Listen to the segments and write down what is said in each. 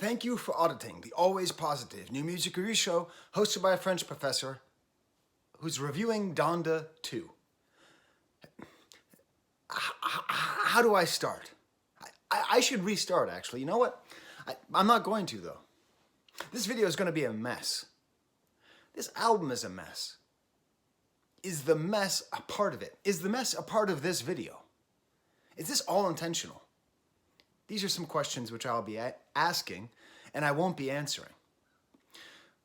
Thank you for auditing the always positive new music review show hosted by a French professor who's reviewing Donda 2. How do I start? I should restart, actually. You know what? I'm not going to, though. This video is going to be a mess. This album is a mess. Is the mess a part of it? Is the mess a part of this video? Is this all intentional? These are some questions which I'll be asking, and I won't be answering.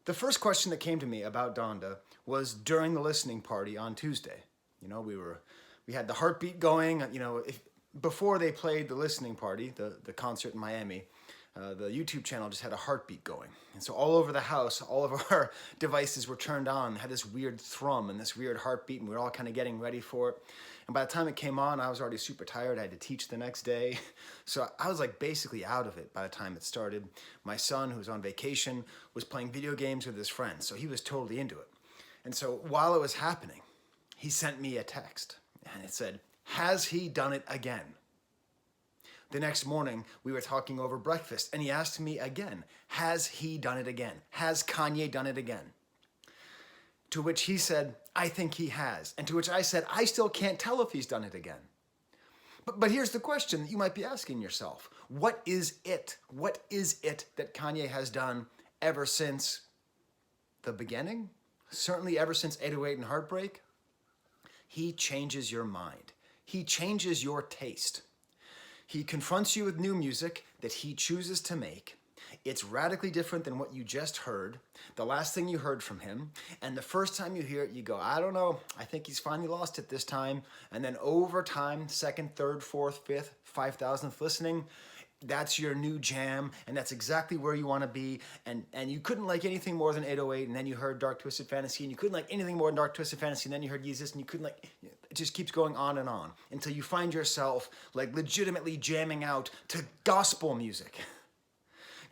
The first question that came to me about Donda was during the listening party on Tuesday. You know, we had the heartbeat going. You know, before they played the listening party, the concert in Miami, the YouTube channel just had a heartbeat going. And so all over the house, all of our devices were turned on, had this weird thrum and this weird heartbeat, and we were all kind of getting ready for it. And by the time it came on, I was already super tired. I had to teach the next day. So I was like basically out of it by the time it started. My son, who was on vacation, was playing video games with his friends, so he was totally into it. And so while it was happening, he sent me a text, and it said, "Has he done it again?" The next morning, we were talking over breakfast, and he asked me again, has he done it again? Has Kanye done it again? To which he said, I think he has. And to which I said, I still can't tell if he's done it again. But here's the question that you might be asking yourself. What is it? What is it that Kanye has done ever since the beginning? Certainly ever since 808 and Heartbreak? He changes your mind. He changes your taste. He confronts you with new music that he chooses to make. It's radically different than what you just heard, the last thing you heard from him, and the first time you hear it, you go, I don't know, I think he's finally lost it this time. And then over time, second, third, fourth, fifth, 5,000th listening, that's your new jam, and that's exactly where you want to be. And you couldn't like anything more than 808, and then you heard Dark Twisted Fantasy, and you couldn't like anything more than Dark Twisted Fantasy, and then you heard Yeezus, and you couldn't like, it just keeps going on until you find yourself like legitimately jamming out to gospel music.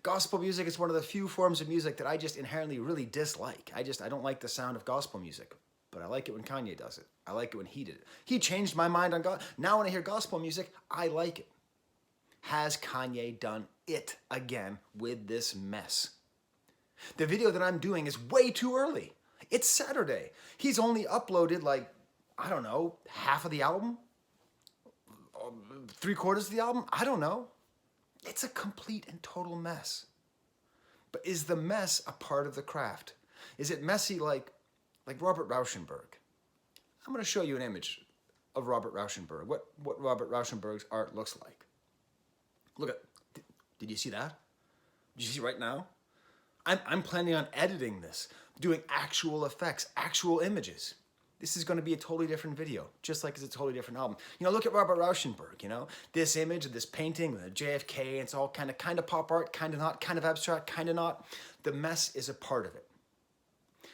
Gospel music is one of the few forms of music that I just inherently really dislike. I don't like the sound of gospel music, but I like it when Kanye does it. I like it when he did it. He changed my mind on God. Now when I hear gospel music, I like it. Has Kanye done it again with this mess? The video that I'm doing is way too early. It's Saturday. He's only uploaded like, I don't know, half of the album? 3/4 of the album? I don't know. It's a complete and total mess. But is the mess a part of the craft? Is it messy like Robert Rauschenberg? I'm going to show you an image of Robert Rauschenberg, what Robert Rauschenberg's art looks like. Look at, did you see that? Did you see right now? I'm planning on editing this, doing actual effects, actual images. This is going to be a totally different video, just like it's a totally different album. You know, look at Robert Rauschenberg, you know? This image of this painting with a JFK, it's all kind of pop art, kind of not, kind of abstract, kind of not. The mess is a part of it.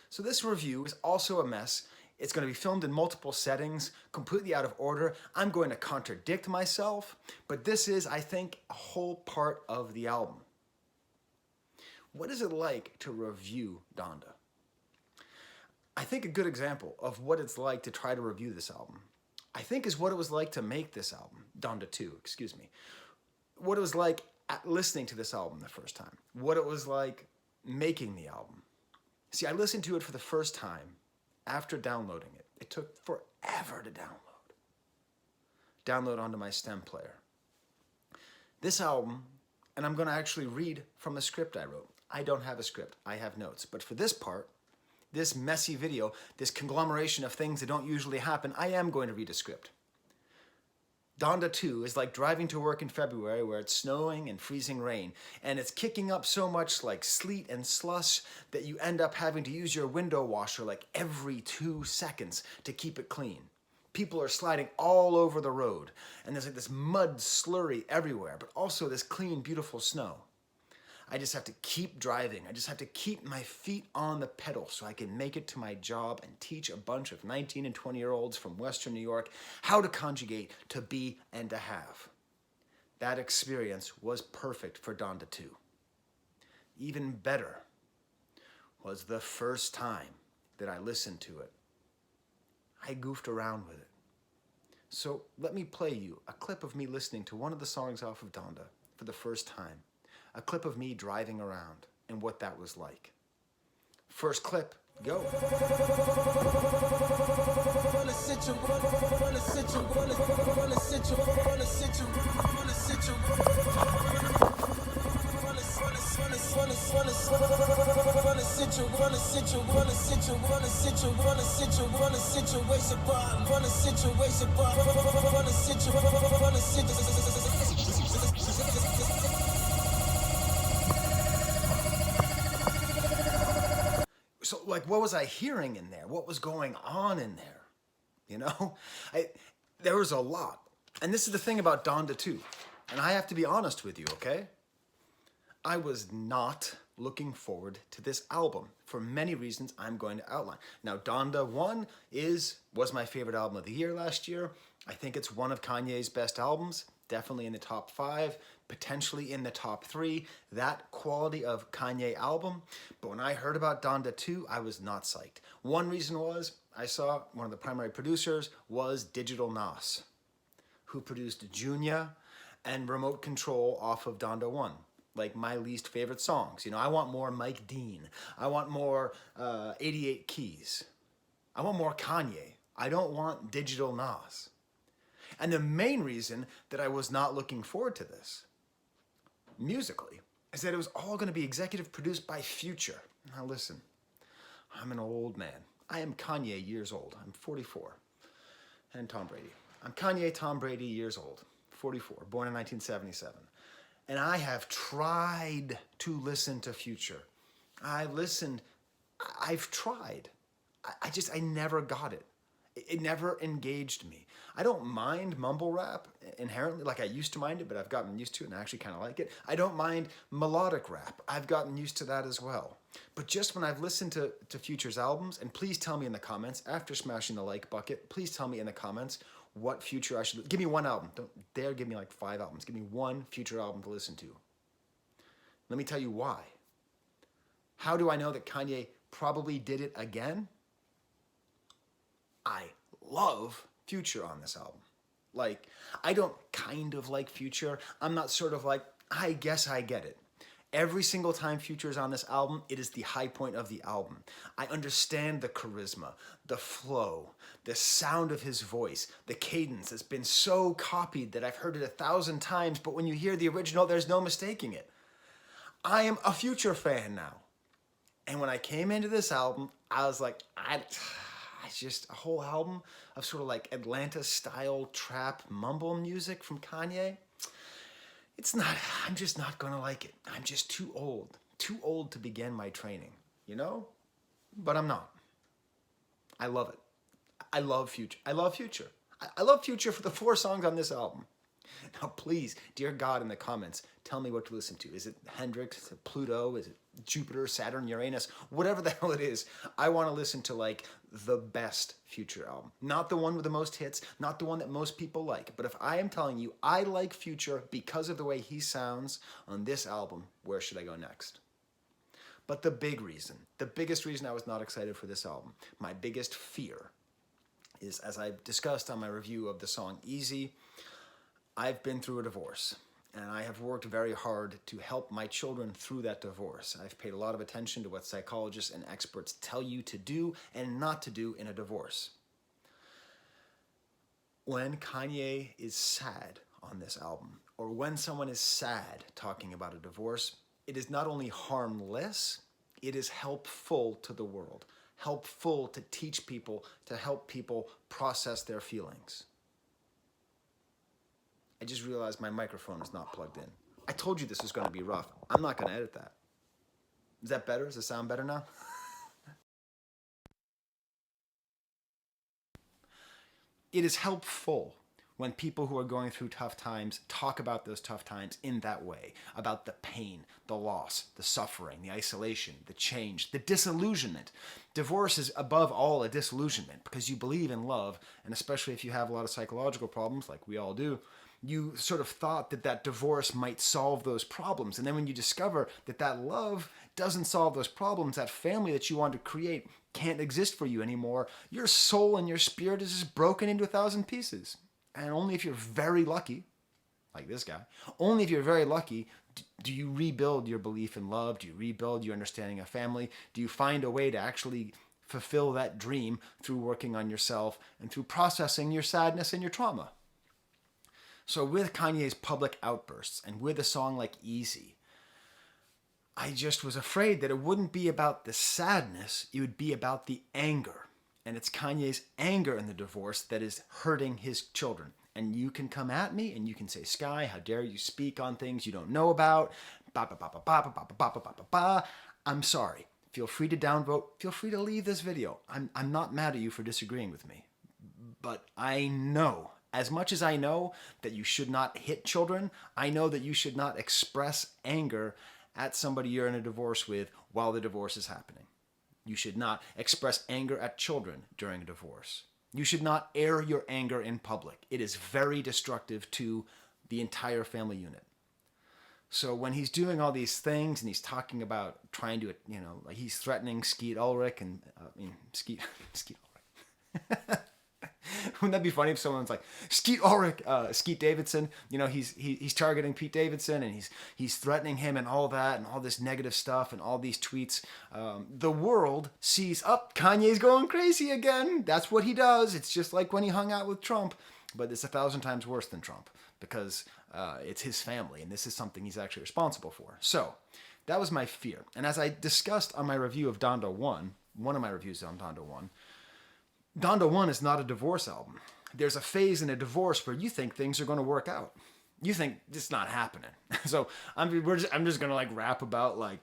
So this review is also a mess. It's going to be filmed in multiple settings, completely out of order. I'm going to contradict myself, but this is, I think, a whole part of the album. What is it like to review Donda? I think a good example of what it's like to try to review this album, I think is what it was like to make this album, Donda 2, excuse me. What it was like listening to this album the first time. What it was like making the album. See, I listened to it for the first time after downloading it. It took forever to download onto my stem player. This album, and I'm going to actually read from the script I wrote. I don't have a script, I have notes. But for this part, this messy video, this conglomeration of things that don't usually happen, I am going to read a script. Donda 2 is like driving to work in February where it's snowing and freezing rain, and it's kicking up so much like sleet and slush that you end up having to use your window washer like every 2 seconds to keep it clean. People are sliding all over the road, and there's like this mud slurry everywhere, but also this clean, beautiful snow. I just have to keep driving. I just have to keep my feet on the pedal so I can make it to my job and teach a bunch of 19 and 20-year-olds from Western New York how to conjugate to be and to have. That experience was perfect for Donda 2. Even better was the first time that I listened to it. I goofed around with it. So let me play you a clip of me listening to one of the songs off of Donda for the first time. a clip of me driving around and what that was like. First clip, go. So, like, what was I hearing in there? What was going on in there? You know, there was a lot. And this is the thing about Donda too. And I have to be honest with you, okay? I was not looking forward to this album for many reasons I'm going to outline. Now, Donda 1 was my favorite album of the year last year. I think it's one of Kanye's best albums, definitely in the top 5, potentially in the top 3, that quality of Kanye album. But when I heard about Donda 2, I was not psyched. One reason was I saw one of the primary producers was Digital Nas, who produced Junya and Remote Control off of Donda 1. Like my least favorite songs. You know, I want more Mike Dean. I want more 88 Keys. I want more Kanye. I don't want Digital Nas. And the main reason that I was not looking forward to this, musically, is that it was all going to be executive produced by Future. Now listen, I'm an old man. I am Kanye years old. I'm 44. And Tom Brady. I'm Kanye Tom Brady years old. 44, born in 1977. And I have tried to listen to Future. I've tried. I never got it. It never engaged me. I don't mind mumble rap inherently, like I used to mind it, but I've gotten used to it and I actually kind of like it. I don't mind melodic rap. I've gotten used to that as well. But just when I've listened to Future's albums, and please tell me in the comments, after smashing the like bucket, please tell me in the comments what Future I should... Give me one album. Don't dare give me like 5 albums. Give me one Future album to listen to. Let me tell you why. How do I know that Kanye probably did it again? I love Future on this album. Like, I don't kind of like Future. I'm not sort of like, I guess I get it. Every single time Future is on this album, it is the high point of the album. I understand the charisma, the flow, the sound of his voice, the cadence has been so copied that I've heard it 1,000 times, but when you hear the original, there's no mistaking it. I am a Future fan now. And when I came into this album, I was like, it's just a whole album of sort of like Atlanta-style trap mumble music from Kanye. It's not, I'm just not gonna like it. I'm just too old to begin my training, you know? But I'm not. I love it. I love Future. I love Future. I love Future for the 4 songs on this album. Now please, dear God, in the comments, tell me what to listen to. Is it Hendrix? Is it Pluto? Is it Jupiter, Saturn, Uranus? Whatever the hell it is, I want to listen to like the best Future album. Not the one with the most hits, not the one that most people like. But if I am telling you I like Future because of the way he sounds on this album, where should I go next? But the biggest reason I was not excited for this album, my biggest fear, is, as I discussed on my review of the song Easy, I've been through a divorce, and I have worked very hard to help my children through that divorce. I've paid a lot of attention to what psychologists and experts tell you to do and not to do in a divorce. When Kanye is sad on this album, or when someone is sad talking about a divorce, it is not only harmless, it is helpful to the world, helpful to teach people, to help people process their feelings. I just realized my microphone is not plugged in. I told you this was going to be rough. I'm not going to edit that. Is that better? Does it sound better now? It is helpful when people who are going through tough times talk about those tough times in that way, about the pain, the loss, the suffering, the isolation, the change, the disillusionment. Divorce is above all a disillusionment because you believe in love, and especially if you have a lot of psychological problems like we all do, you sort of thought that that divorce might solve those problems. And then when you discover that that love doesn't solve those problems, that family that you want to create can't exist for you anymore, your soul and your spirit is just broken into 1,000 pieces. And only if you're very lucky, like this guy, only if you're very lucky Do you rebuild your belief in love? Do you rebuild your understanding of family? Do you find a way to actually fulfill that dream through working on yourself and through processing your sadness and your trauma? So with Kanye's public outbursts and with a song like Easy, I just was afraid that it wouldn't be about the sadness, it would be about the anger. And it's Kanye's anger in the divorce that is hurting his children. And you can come at me and you can say, Sky, how dare you speak on things you don't know about? Ba ba ba ba ba ba ba ba ba ba ba. I'm sorry. Feel free to downvote. Feel free to leave this video. I'm not mad at you for disagreeing with me. But I know, as much as I know that you should not hit children, I know that you should not express anger at somebody you're in a divorce with while the divorce is happening. You should not express anger at children during a divorce. You should not air your anger in public. It is very destructive to the entire family unit. So when he's doing all these things and he's talking about trying to, like he's threatening Skeet Ulrich and, Skeet Ulrich. Wouldn't that be funny if someone's like, Skeet Ulrich, Skeet Davidson, he's targeting Pete Davidson and he's threatening him and all that and all this negative stuff and all these tweets. The world sees, Kanye's going crazy again. That's what he does. It's just like when he hung out with Trump, but it's 1,000 times worse than Trump because it's his family and this is something he's actually responsible for. So that was my fear. And as I discussed on my review of Donda 1, one of my reviews on Donda 1, Donda 1 is not a divorce album. There's a phase in a divorce where you think things are going to work out. You think it's not happening. So I'm just going to like rap about like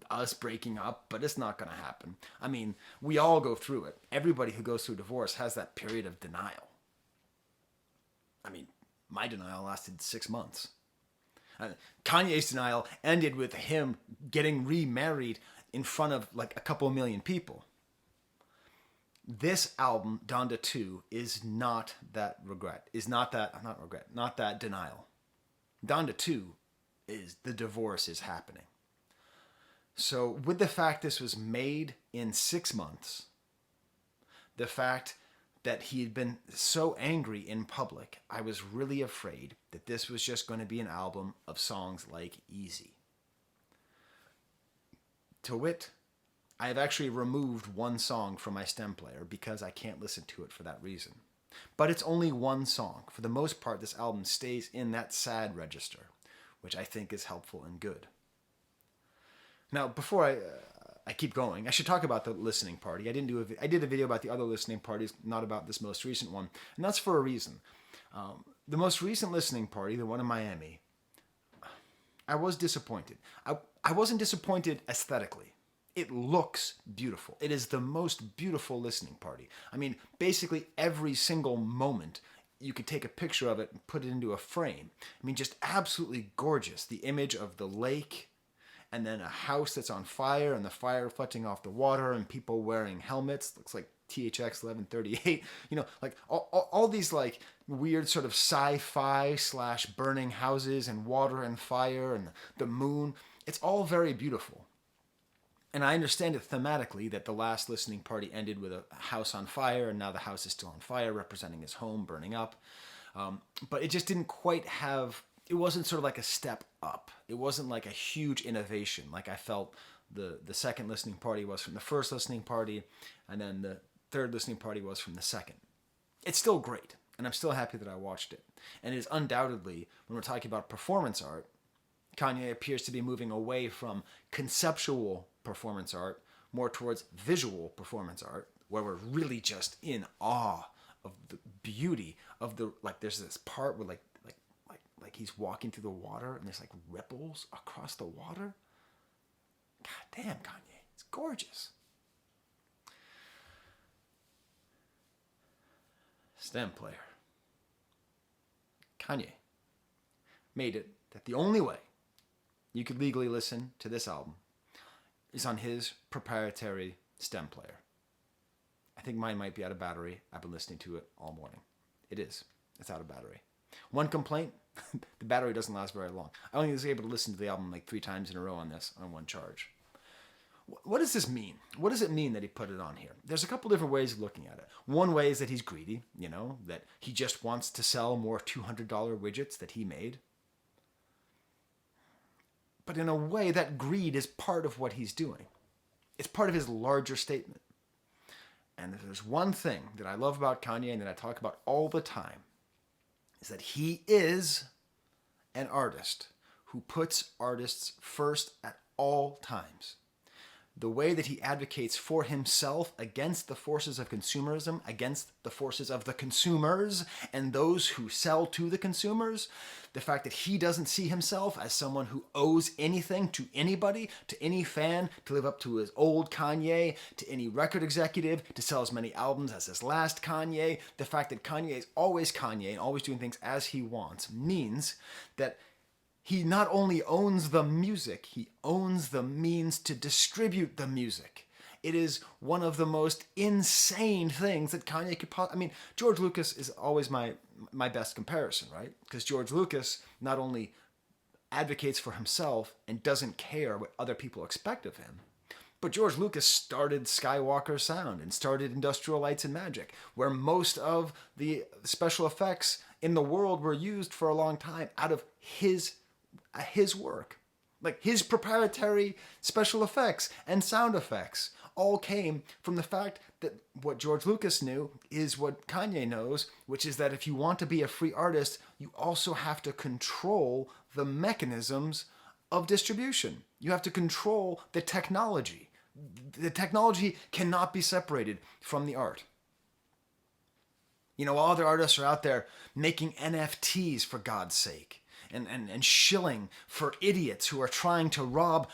us breaking up, but it's not going to happen. I mean, we all go through it. Everybody who goes through divorce has that period of denial. I mean, my denial lasted 6 months. Kanye's denial ended with him getting remarried in front of like a couple million people. This album, Donda 2, is not that regret. Not that denial. Donda 2 is the divorce is happening. So with the fact this was made in 6 months, the fact that he had been so angry in public, I was really afraid that this was just going to be an album of songs like Easy. To wit, I have actually removed one song from my stem player because I can't listen to it for that reason. But it's only one song. For the most part, this album stays in that sad register, which I think is helpful and good. Now, before I keep going, I should talk about the listening party. I did a video about the other listening parties, not about this most recent one, and that's for a reason. The most recent listening party, the one in Miami, I was disappointed. I wasn't disappointed aesthetically. It looks beautiful. It is the most beautiful listening party. I mean, basically every single moment, you could take a picture of it and put it into a frame. I mean, just absolutely gorgeous. The image of the lake, and then a house that's on fire, and the fire reflecting off the water, and people wearing helmets. Looks like THX 1138. Like all these like weird sort of sci-fi / burning houses and water and fire and the moon. It's all very beautiful. And I understand it thematically that the last listening party ended with a house on fire, and now the house is still on fire, representing his home burning up. But it just didn't quite have, it wasn't sort of like a step up. It wasn't like a huge innovation, like I felt the second listening party was from the first listening party, and then the third listening party was from the second. It's still great, and I'm still happy that I watched it. And it is undoubtedly, when we're talking about performance art, Kanye appears to be moving away from conceptual performance art more towards visual performance art, where we're really just in awe of the beauty of the, like there's this part where like he's walking through the water and there's like ripples across the water. God damn, Kanye, it's gorgeous. Stem player. Kanye made it that the only way you could legally listen to this album is on his proprietary stem player. I think mine might be out of battery. I've been listening to it all morning. It is. It's out of battery. One complaint, the battery doesn't last very long. I only was able to listen to the album like 3 times in a row on this, on one charge. What does this mean? What does it mean that he put it on here? There's a couple different ways of looking at it. One way is that he's greedy, that he just wants to sell more $200 widgets that he made. But in a way, that greed is part of what he's doing. It's part of his larger statement. And if there's one thing that I love about Kanye and that I talk about all the time, is that he is an artist who puts artists first at all times. The way that he advocates for himself against the forces of consumerism, against the forces of the consumers and those who sell to the consumers, the fact that he doesn't see himself as someone who owes anything to anybody, to any fan, to live up to his old Kanye, to any record executive, to sell as many albums as his last Kanye, the fact that Kanye is always Kanye and always doing things as he wants means that he not only owns the music, he owns the means to distribute the music. It is one of the most insane things that Kanye could possibly... I mean, George Lucas is always my best comparison, right? Because George Lucas not only advocates for himself and doesn't care what other people expect of him, but George Lucas started Skywalker Sound and started Industrial Lights and Magic, where most of the special effects in the world were used for a long time out of his work. Like his proprietary special effects and sound effects all came from the fact that what George Lucas knew is what Kanye knows, which is that if you want to be a free artist, you also have to control the mechanisms of distribution. You have to control the technology. The technology cannot be separated from the art. You know, all other artists are out there making NFTs, for God's sake. And shilling for idiots who are trying to rob,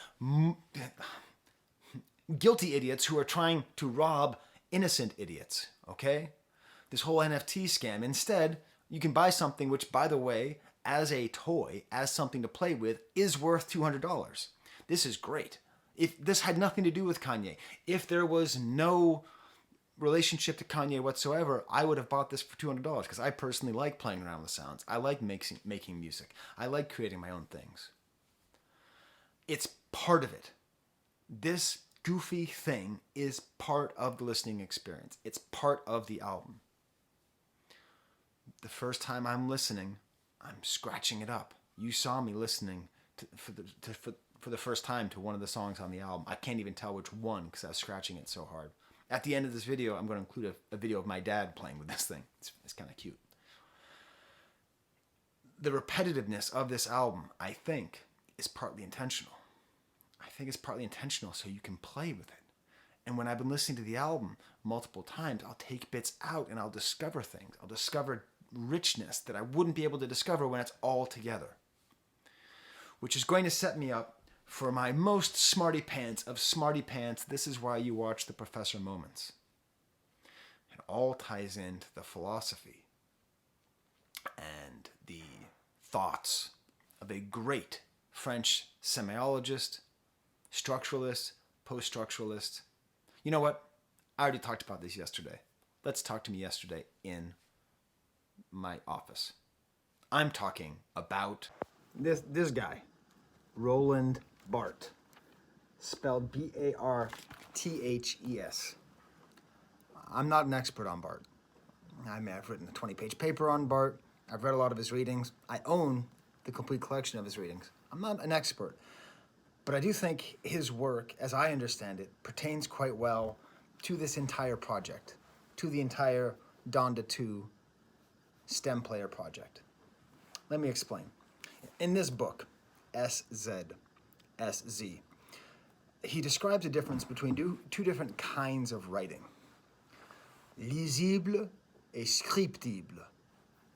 guilty idiots who are trying to rob innocent idiots, okay? This whole NFT scam. Instead, you can buy something which, by the way, as a toy, as something to play with, is worth $200. This is great. If this had nothing to do with Kanye, if there was no relationship to Kanye whatsoever, I would have bought this for $200 because I personally like playing around with sounds. I like making music. I like creating my own things. It's part of it. This goofy thing is part of the listening experience. It's part of the album. The first time I'm listening, I'm scratching it up. You saw me listening for the first time to one of the songs on the album. I can't even tell which one because I was scratching it so hard. At the end of this video, I'm going to include a video of my dad playing with this thing. It's kind of cute. The repetitiveness of this album, I think, is partly intentional. I think it's partly intentional so you can play with it. And when I've been listening to the album multiple times, I'll take bits out and I'll discover things. I'll discover richness that I wouldn't be able to discover when it's all together. Which is going to set me up for my most smarty pants of smarty pants. This is why you watch the Professor moments. It all ties into the philosophy and the thoughts of a great French semiologist, structuralist, post-structuralist. You know what? I already talked about this yesterday. Let's talk to me yesterday in my office. I'm talking about this guy, Roland Barthes, spelled B-A-R-T-H-E-S. I'm not an expert on Barthes. I mean, I've written a 20-page paper on Barthes. I've read a lot of his readings. I own the complete collection of his readings. I'm not an expert, but I do think his work, as I understand it, pertains quite well to this entire project, to the entire Donda 2 stem player project. Let me explain. In this book, SZ, he describes a difference between two different kinds of writing. Lisible et scriptible.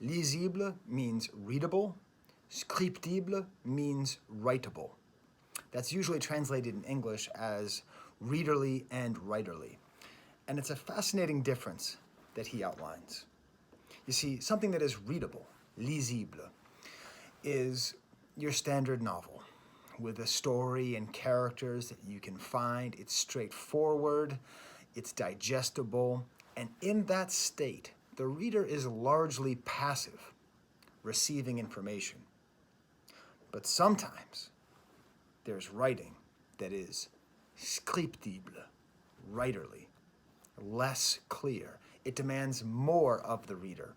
Lisible means readable. Scriptible means writable. That's usually translated in English as readerly and writerly. And it's a fascinating difference that he outlines. You see, something that is readable, lisible, is your standard novel with a story and characters that you can find. It's straightforward, it's digestible, and in that state, the reader is largely passive, receiving information. But sometimes there's writing that is scriptible, writerly, less clear. It demands more of the reader.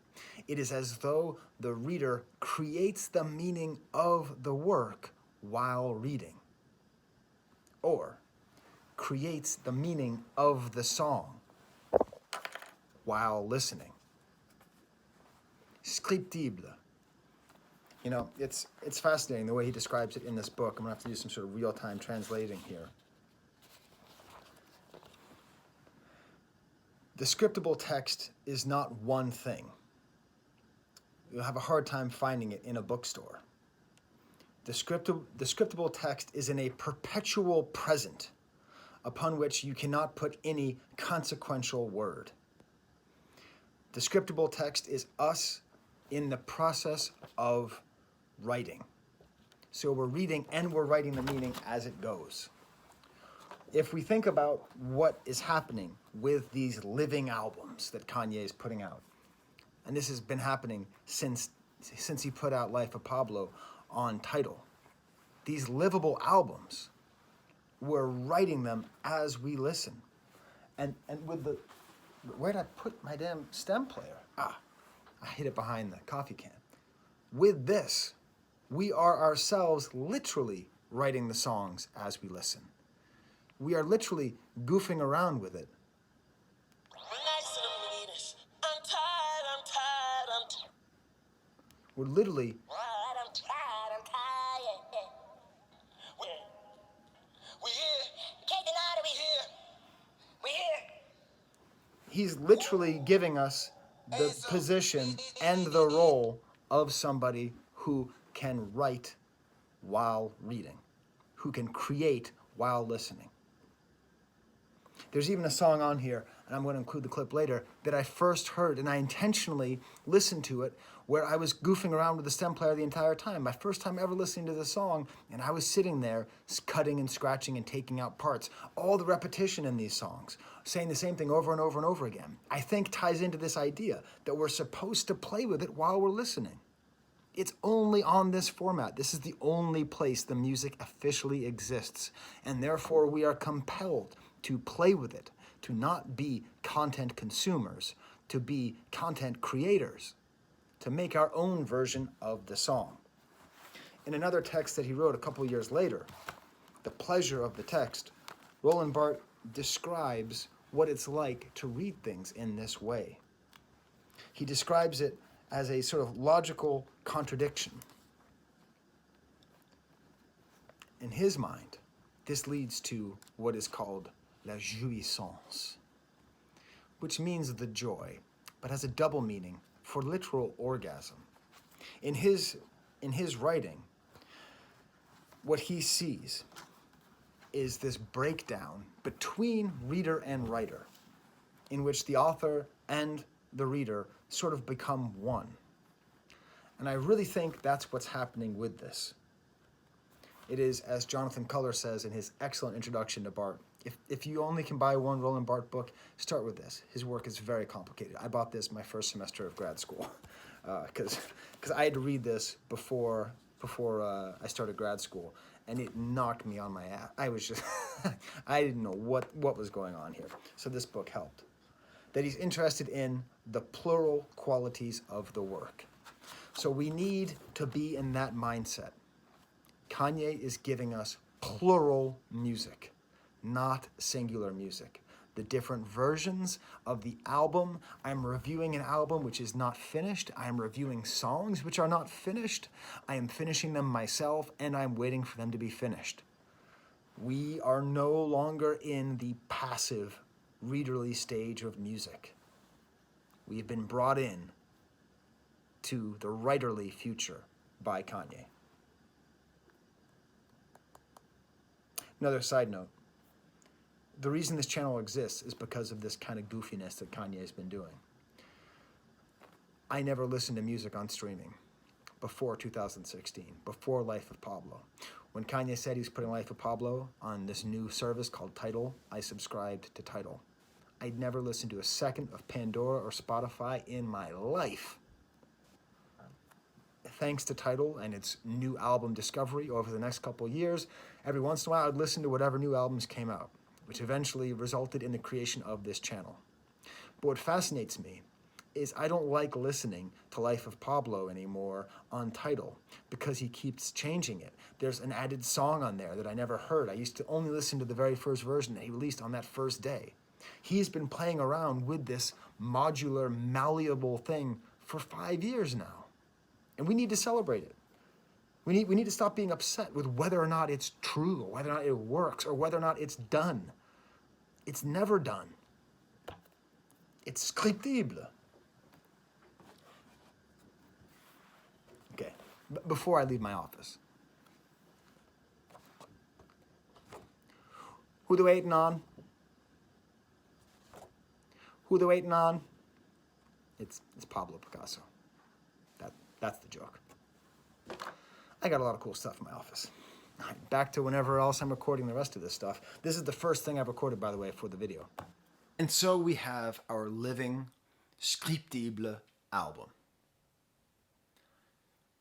It is as though the reader creates the meaning of the work while reading, or creates the meaning of the song while listening. Scriptible. You know, it's fascinating the way he describes it in this book. I'm gonna have to do some sort of real-time translating here. The scriptable text is not one thing. You'll have a hard time finding it in a bookstore. The scriptable text is in a perpetual present upon which you cannot put any consequential word. The scriptable text is us in the process of writing. So we're reading and we're writing the meaning as it goes. If we think about what is happening with these living albums that Kanye is putting out, and this has been happening since he put out Life of Pablo on Tidal, these livable albums, we're writing them as we listen. And with the, where'd I put my damn stem player? I hid it behind the coffee can. With this, we are ourselves literally writing the songs as we listen. We are literally goofing around with it. We're literally he's literally giving us the position and the role of somebody who can write while reading, who can create while listening. There's even a song on here, and I'm going to include the clip later, that I first heard, and I intentionally listened to it, where I was goofing around with the stem player the entire time. My first time ever listening to the song, and I was sitting there cutting and scratching and taking out parts. All the repetition in these songs, saying the same thing over and over and over again, I think ties into this idea that we're supposed to play with it while we're listening. It's only on this format. This is the only place the music officially exists, and therefore we are compelled to play with it, to not be content consumers, to be content creators, to make our own version of the song. In another text that he wrote a couple of years later, The Pleasure of the Text, Roland Barthes describes what it's like to read things in this way. He describes it as a sort of logical contradiction. In his mind, this leads to what is called la jouissance, which means the joy, but has a double meaning for literal orgasm. In his writing, what he sees is this breakdown between reader and writer, in which the author and the reader sort of become one. And I really think that's what's happening with this. It is, as Jonathan Culler says in his excellent introduction to Barthes, if you only can buy one Roland Barthes book, start with this. His work is very complicated. I bought this my first semester of grad school because I had to read this before I started grad school, and it knocked me on my ass. I was just, I didn't know what was going on here. So this book helped. That he's interested in the plural qualities of the work. So we need to be in that mindset. Kanye is giving us plural music, not singular music. The different versions of the album. I'm reviewing an album which is not finished. I'm reviewing songs which are not finished. I am finishing them myself, and I'm waiting for them to be finished. We are no longer in the passive, readerly stage of music. We have been brought in to the writerly future by Kanye. Another side note. The reason this channel exists is because of this kind of goofiness that Kanye has been doing. I never listened to music on streaming before 2016, before Life of Pablo. When Kanye said he was putting Life of Pablo on this new service called Tidal, I subscribed to Tidal. I'd never listened to a second of Pandora or Spotify in my life. Thanks to Tidal and its new album discovery over the next couple of years, every once in a while I'd listen to whatever new albums came out, which eventually resulted in the creation of this channel. But what fascinates me is I don't like listening to Life of Pablo anymore on Tidal because he keeps changing it. There's an added song on there that I never heard. I used to only listen to the very first version that he released on that first day. He's been playing around with this modular, malleable thing for 5 years now. And we need to celebrate it. We need to stop being upset with whether or not it's true, or whether or not it works, or whether or not it's done. It's never done. It's scriptible. Okay, before I leave my office. Who they waiting on? Who they waiting on? It's Pablo Picasso. That's the joke. I got a lot of cool stuff in my office. All right, back to whenever else I'm recording the rest of this stuff. This is the first thing I've recorded, by the way, for the video. And so we have our living, scriptible album.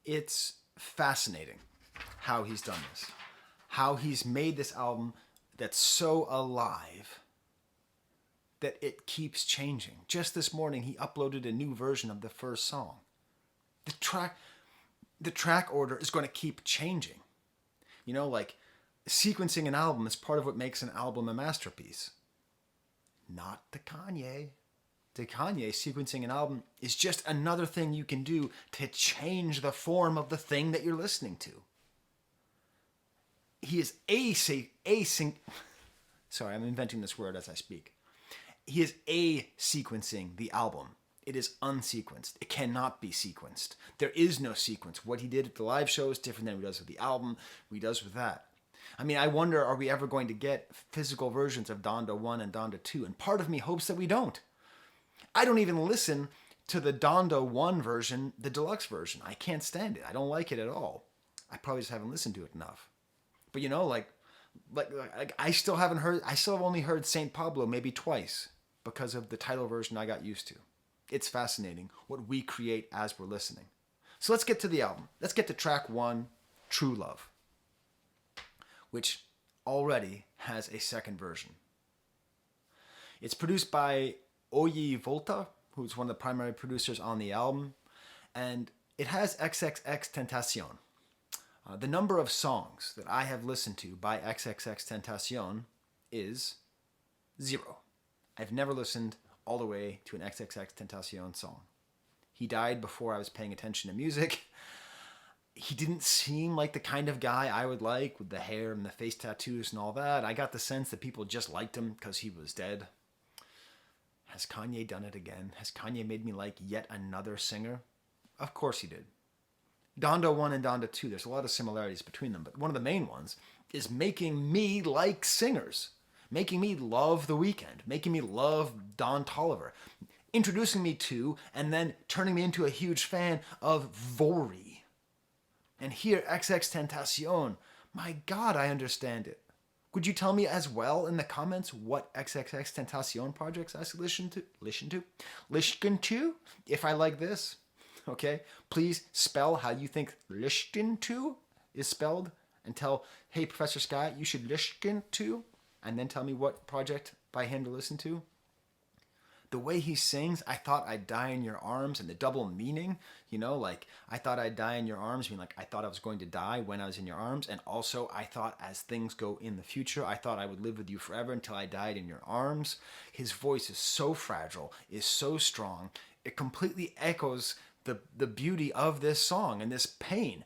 It's fascinating how he's done this. How he's made this album that's so alive that it keeps changing. Just this morning, he uploaded a new version of the first song. The track order is going to keep changing. You know, like sequencing an album is part of what makes an album a masterpiece. Not the Kanye. The Kanye, sequencing an album is just another thing you can do to change the form of the thing that you're listening to. He is sorry, I'm inventing this word as I speak. He is sequencing the album. It is unsequenced. It cannot be sequenced. There is no sequence. What he did at the live show is different than what he does with the album, what he does with that. I mean, I wonder, are we ever going to get physical versions of Donda 1 and Donda 2? And part of me hopes that we don't. I don't even listen to the Donda 1 version, the deluxe version. I can't stand it. I don't like it at all. I probably just haven't listened to it enough. But you know, like I still have only heard St. Pablo maybe twice because of the title version I got used to. It's fascinating what we create as we're listening. So let's get to the album. Let's get to track 1, True Love, which already has a second version. It's produced by Oye Volta, who's one of the primary producers on the album, and it has XXX Tentacion. The number of songs that I have listened to by XXX Tentacion is 0. I've never listened all the way to an XXX Tentacion song. He died before I was paying attention to music. He didn't seem like the kind of guy I would like with the hair and the face tattoos and all that. I got the sense that people just liked him because he was dead. Has Kanye done it again? Has Kanye made me like yet another singer? Of course he did. Donda 1 and Donda 2, there's a lot of similarities between them, but one of the main ones is making me like singers. Making me love The Weeknd, making me love Don Toliver, introducing me to and then turning me into a huge fan of Vori. And here, XXXTentacion, my God, I understand it. Could you tell me as well in the comments what XXXTentacion projects I should listen to, if I like this? Okay, please spell how you think listen to is spelled and tell, hey, Professor Sky, you should listen to, and then tell me what project by him to listen to. The way he sings, I thought I'd die in your arms, and the double meaning, you know, like I thought I'd die in your arms, meaning like I thought I was going to die when I was in your arms, and also I thought as things go in the future, I thought I would live with you forever until I died in your arms. His voice is so fragile, is so strong, it completely echoes the beauty of this song and this pain.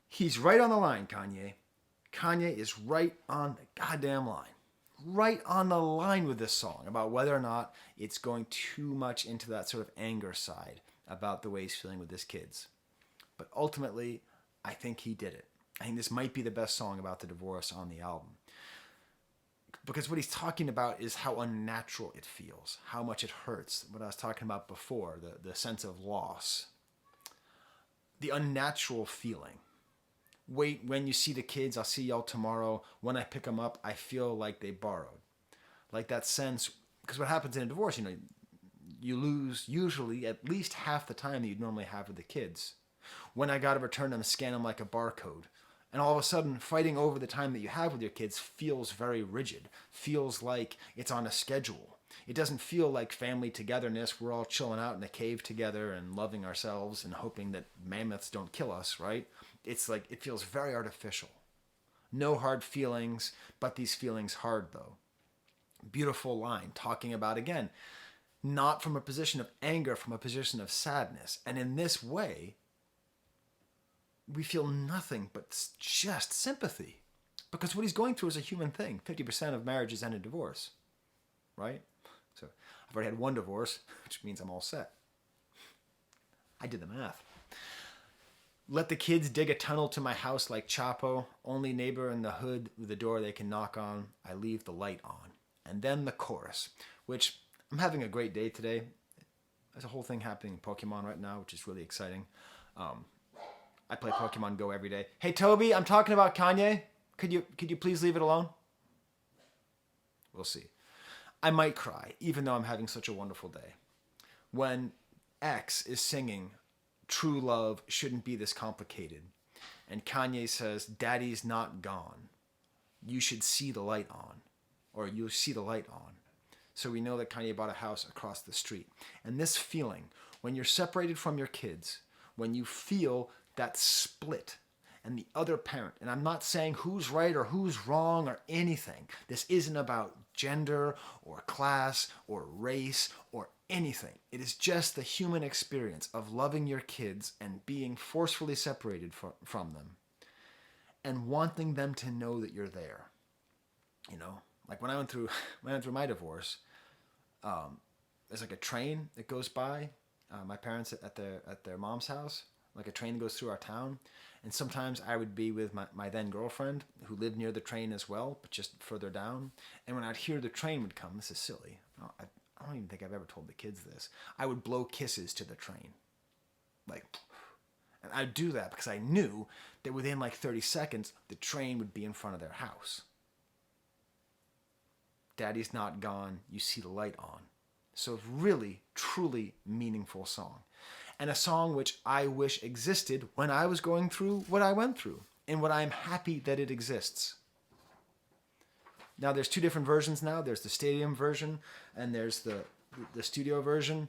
He's right on the line, Kanye. Kanye is right on the goddamn line. Right on the line with this song about whether or not it's going too much into that sort of anger side about the way he's feeling with his kids. But ultimately, I think he did it. I think this might be the best song about the divorce on the album. Because what he's talking about is how unnatural it feels, how much it hurts, what I was talking about before, the sense of loss. The unnatural feeling. Wait, when you see the kids, I'll see y'all tomorrow. When I pick them up, I feel like they borrowed. Like that sense, because what happens in a divorce, you know, you lose usually at least half the time that you'd normally have with the kids. When I got to return them, scan them like a barcode. And all of a sudden, fighting over the time that you have with your kids feels very rigid, feels like it's on a schedule. It doesn't feel like family togetherness. We're all chilling out in a cave together and loving ourselves and hoping that mammoths don't kill us, right? It's like, it feels very artificial. No hard feelings, but these feelings hard though. Beautiful line talking about, again, not from a position of anger, from a position of sadness. And in this way, we feel nothing but just sympathy. Because what he's going through is a human thing. 50% of marriages end in divorce, right? So I've already had one divorce, which means I'm all set. I did the math. Let the kids dig a tunnel to my house like Chapo. Only neighbor in the hood with a door they can knock on. I leave the light on. And then the chorus, which I'm having a great day today. There's a whole thing happening in Pokemon right now, which is really exciting. I play Pokemon Go every day. Hey, Toby, I'm talking about Kanye. Could you please leave it alone? We'll see. I might cry, even though I'm having such a wonderful day. When X is singing, true love shouldn't be this complicated, and Kanye says, Daddy's not gone. You should see the light on, or you'll see the light on. So we know that Kanye bought a house across the street. And this feeling, when you're separated from your kids, when you feel that split, and the other parent, and I'm not saying who's right or who's wrong or anything. This isn't about gender or class or race or anything. It is just the human experience of loving your kids and being forcefully separated from them and wanting them to know that you're there. You know, like when I went through my divorce, there's like a train that goes by my parents at their mom's house. Like a train goes through our town. And sometimes I would be with my then girlfriend who lived near the train as well, but just further down. And when I'd hear the train would come, this is silly. I don't even think I've ever told the kids this. I would blow kisses to the train. Like, and I'd do that because I knew that within like 30 seconds, the train would be in front of their house. Daddy's not gone. You see the light on. So really, truly meaningful song. And a song which I wish existed when I was going through what I went through, and what I'm happy that it exists. Now there's two different versions now. There's the stadium version and there's the studio version.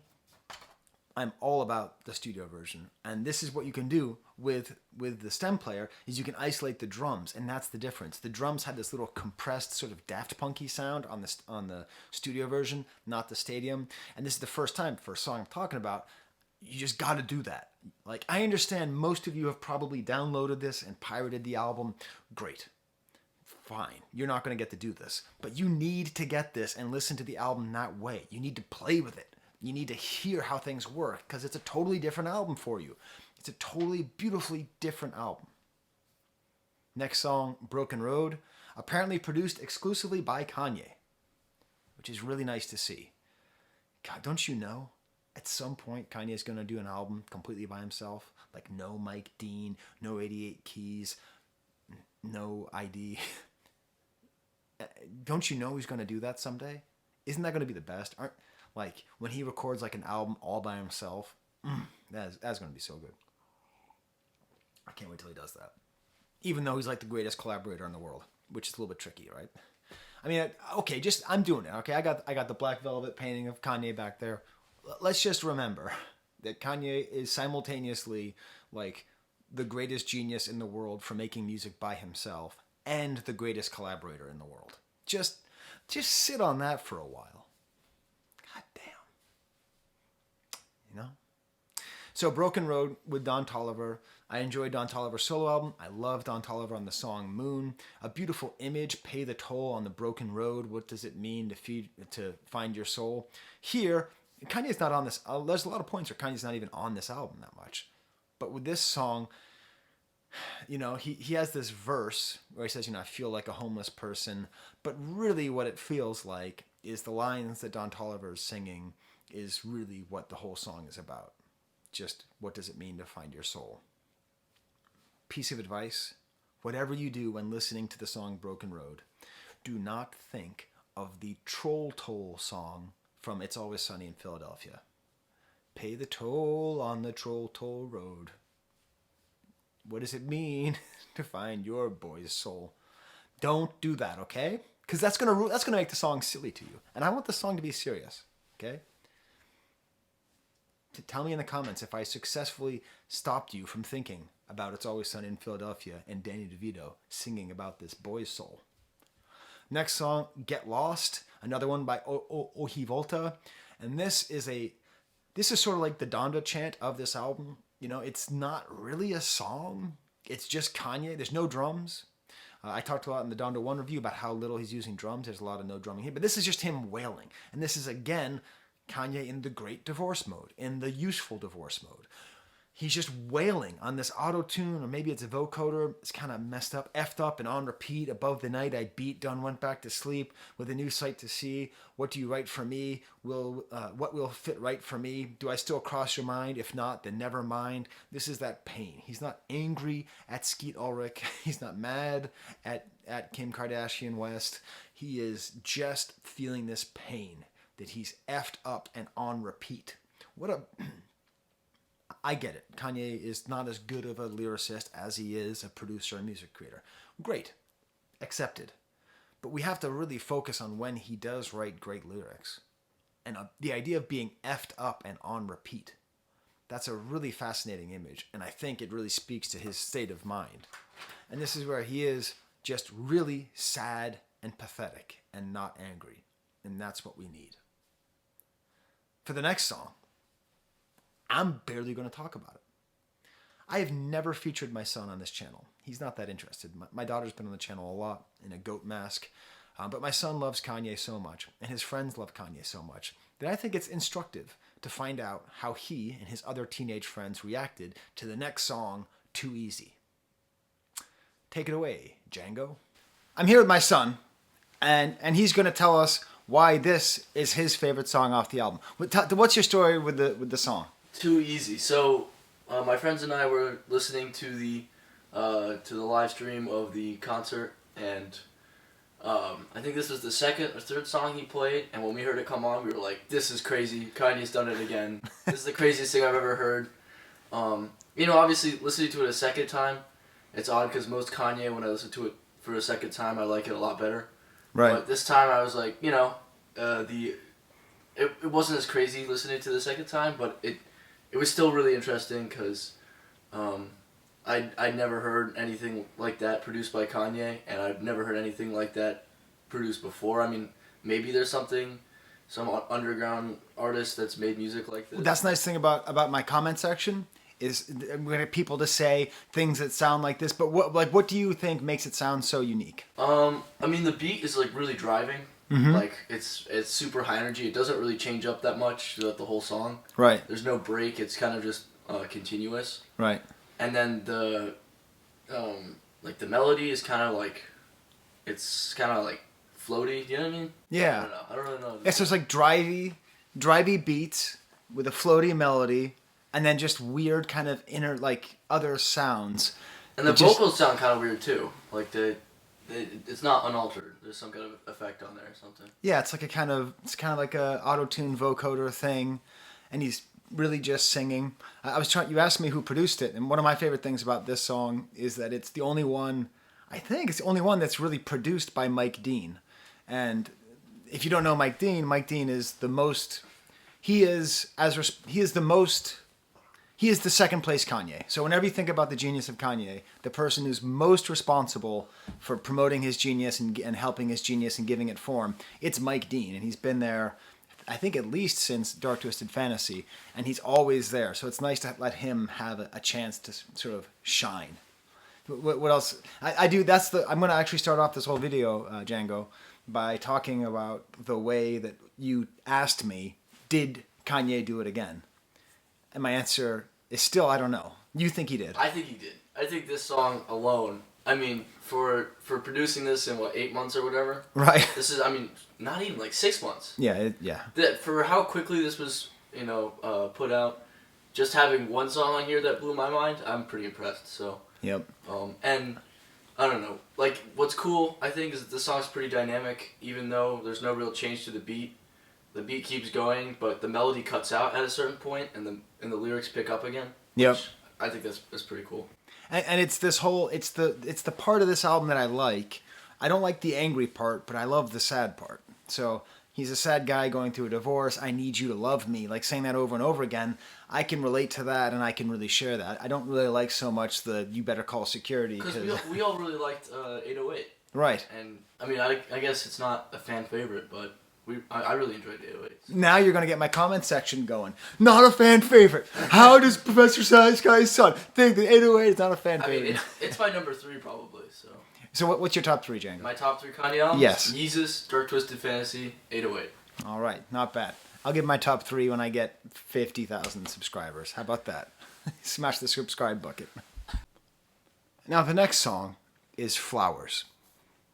I'm all about the studio version. And this is what you can do with the stem player, is you can isolate the drums, and that's the difference. The drums had this little compressed sort of Daft Punky sound on the studio version, not the stadium. And this is the first time for a song I'm talking about. You just got to do that. Like, I understand most of you have probably downloaded this and pirated the album. Great. Fine. You're not going to get to do this. But you need to get this and listen to the album that way. You need to play with it. You need to hear how things work, because it's a totally different album for you. It's a totally beautifully different album. Next song, Broken Road, apparently produced exclusively by Kanye, which is really nice to see. God, don't you know? At some point, Kanye is going to do an album completely by himself. Like no Mike Dean, no 88 keys, no ID. Don't you know he's going to do that someday? Isn't that going to be the best? Like when he records like an album all by himself, that's going to be so good. I can't wait till he does that. Even though he's like the greatest collaborator in the world, which is a little bit tricky, right? I mean, okay, I'm doing it. Okay, I got the black velvet painting of Kanye back there. Let's just remember that Kanye is simultaneously like the greatest genius in the world for making music by himself and the greatest collaborator in the world. Just sit on that for a while. God damn. You know? So Broken Road with Don Toliver. I enjoyed Don Toliver's solo album. I love Don Toliver on the song Moon. A beautiful image, pay the toll on the broken road. What does it mean to find your soul? Here, Kanye's not on this. There's a lot of points where Kanye's not even on this album that much. But with this song, you know, he has this verse where he says, you know, I feel like a homeless person. But really what it feels like is the lines that Don Toliver is singing is really what the whole song is about. Just what does it mean to find your soul? Piece of advice, whatever you do when listening to the song Broken Road, do not think of the Troll Toll song from It's Always Sunny in Philadelphia. Pay the toll on the Troll Toll Road. What does it mean to find your boy's soul? Don't do that, okay? because that's gonna make the song silly to you, and I want the song to be serious. Okay. Tell me in the comments if I successfully stopped you from thinking about It's Always Sunny in Philadelphia and Danny DeVito singing about this boy's soul. Next song, Get Lost, another one by Ohi Volta. And this is sort of like the Donda chant of this album. You know, it's not really a song. It's just Kanye. There's no drums. I talked a lot in the Donda 1 review about how little he's using drums. There's a lot of no drumming here. But this is just him wailing. And this is, again, Kanye in the great divorce mode, in the useful divorce mode. He's just wailing on this auto-tune, or maybe it's a vocoder. It's kind of messed up, effed up, and on repeat. Above the night I beat, done went back to sleep with a new sight to see. What do you write for me? What will fit right for me? Do I still cross your mind? If not, then never mind. This is that pain. He's not angry at Skeet Ulrich. He's not mad at Kim Kardashian West. He is just feeling this pain that he's effed up and on repeat. I get it. Kanye is not as good of a lyricist as he is a producer and music creator. Great. Accepted. But we have to really focus on when he does write great lyrics. And the idea of being effed up and on repeat. That's a really fascinating image. And I think it really speaks to his state of mind. And this is where he is just really sad and pathetic and not angry. And that's what we need. For the next song, I'm barely going to talk about it. I have never featured my son on this channel. He's not that interested. My daughter's been on the channel a lot in a goat mask. But my son loves Kanye so much, and his friends love Kanye so much, that I think it's instructive to find out how he and his other teenage friends reacted to the next song, Too Easy. Take it away, Django. I'm here with my son, and he's going to tell us why this is his favorite song off the album. What's your story with the song? Too Easy. So, my friends and I were listening to the live stream of the concert, and I think this was the second or third song he played, and when we heard it come on, we were like, this is crazy. Kanye's done it again. This is the craziest thing I've ever heard. Obviously, listening to it a second time, it's odd because most Kanye, when I listen to it for a second time, I like it a lot better. Right. But this time I was like, it wasn't as crazy listening to the second time, but it was still really interesting because I'd never heard anything like that produced by Kanye, and I've never heard anything like that produced before. I mean, maybe there's some underground artist that's made music like this. That's the nice thing about my comment section is I'm going to get people to say things that sound like this, but what do you think makes it sound so unique? I mean, the beat is like really driving. Mm-hmm. Like it's super high energy. It doesn't really change up that much throughout the whole song. Right. There's no break. It's kind of just continuous. Right. And then the the melody is kind of like floaty. Do you know what I mean? Yeah. I don't really know. It's just like drivey beats with a floaty melody, and then just weird kind of inner other sounds. And the vocals sound kind of weird too. Like it's not unaltered. There's some kind of effect on there or something. Yeah, it's kind of like a auto-tune vocoder thing, and he's really just singing. You asked me who produced it, and one of my favorite things about this song is that it's the only one. I think it's the only one that's really produced by Mike Dean. And if you don't know Mike Dean is the most. He is the second place Kanye. So whenever you think about the genius of Kanye, the person who's most responsible for promoting his genius and helping his genius and giving it form, it's Mike Dean. And he's been there, I think, at least since Dark Twisted Fantasy. And he's always there. So it's nice to let him have a chance to sort of shine. What else? I'm going to actually start off this whole video, Django, by talking about the way that you asked me, did Kanye do it again? And my answer is still, I don't know. You think he did? I think he did. I think this song alone, I mean, for producing this in 8 months or whatever. Right. This is, not even 6 months. Yeah, For how quickly this was, put out, just having one song on here that blew my mind, I'm pretty impressed. So. Yep. And I don't know. What's cool, I think, is that the song's pretty dynamic, even though there's no real change to the beat. The beat keeps going, but the melody cuts out at a certain point, and the lyrics pick up again. Yep. I think that's pretty cool. And it's this whole it's the part of this album that I like. I don't like the angry part, but I love the sad part. So he's a sad guy going through a divorce. I need you to love me. Like saying that over and over again. I can relate to that, and I can really share that. I don't really like so much the "you better call security" because we all really liked 808. Right. And I mean, I guess it's not a fan favorite, but I really enjoyed 808s. Now you're gonna get my comment section going. Not a fan favorite. How does Professor Science-Guy's son think that 808 is not a fan I favorite? mean, it's my number 3 probably. So what's your top 3, Django? My top 3 Kanye albums? Yes. Yeezus, Dark Twisted Fantasy, 808. All right, not bad. I'll give my top 3 when I get 50,000 subscribers. How about that? Smash the subscribe bucket. Now the next song is Flowers,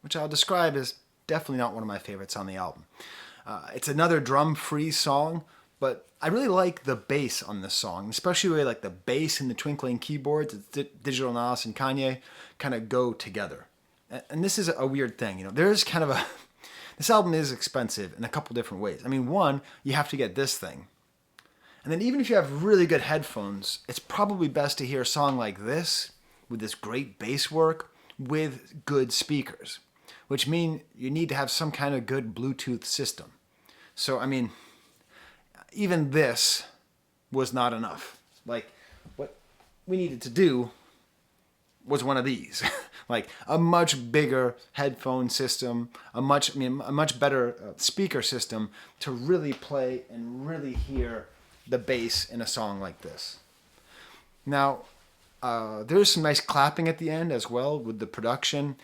which I'll describe as definitely not one of my favorites on the album. It's another drum-free song, but I really like the bass on this song, especially the way like the bass and the twinkling keyboards, Digital Nas and Kanye, kind of go together. And this is a weird thing, you know. There's kind of a... This album is expensive in a couple different ways. I mean, one, you have to get this thing. And then even if you have really good headphones, it's probably best to hear a song like this, with this great bass work, with good speakers. Which mean you need to have some kind of good Bluetooth system. So, I mean, even this was not enough. Like, what we needed to do was one of these. Like a much bigger headphone system, a much better speaker system to really play and really hear the bass in a song like this. Now, there's some nice clapping at the end as well with the production.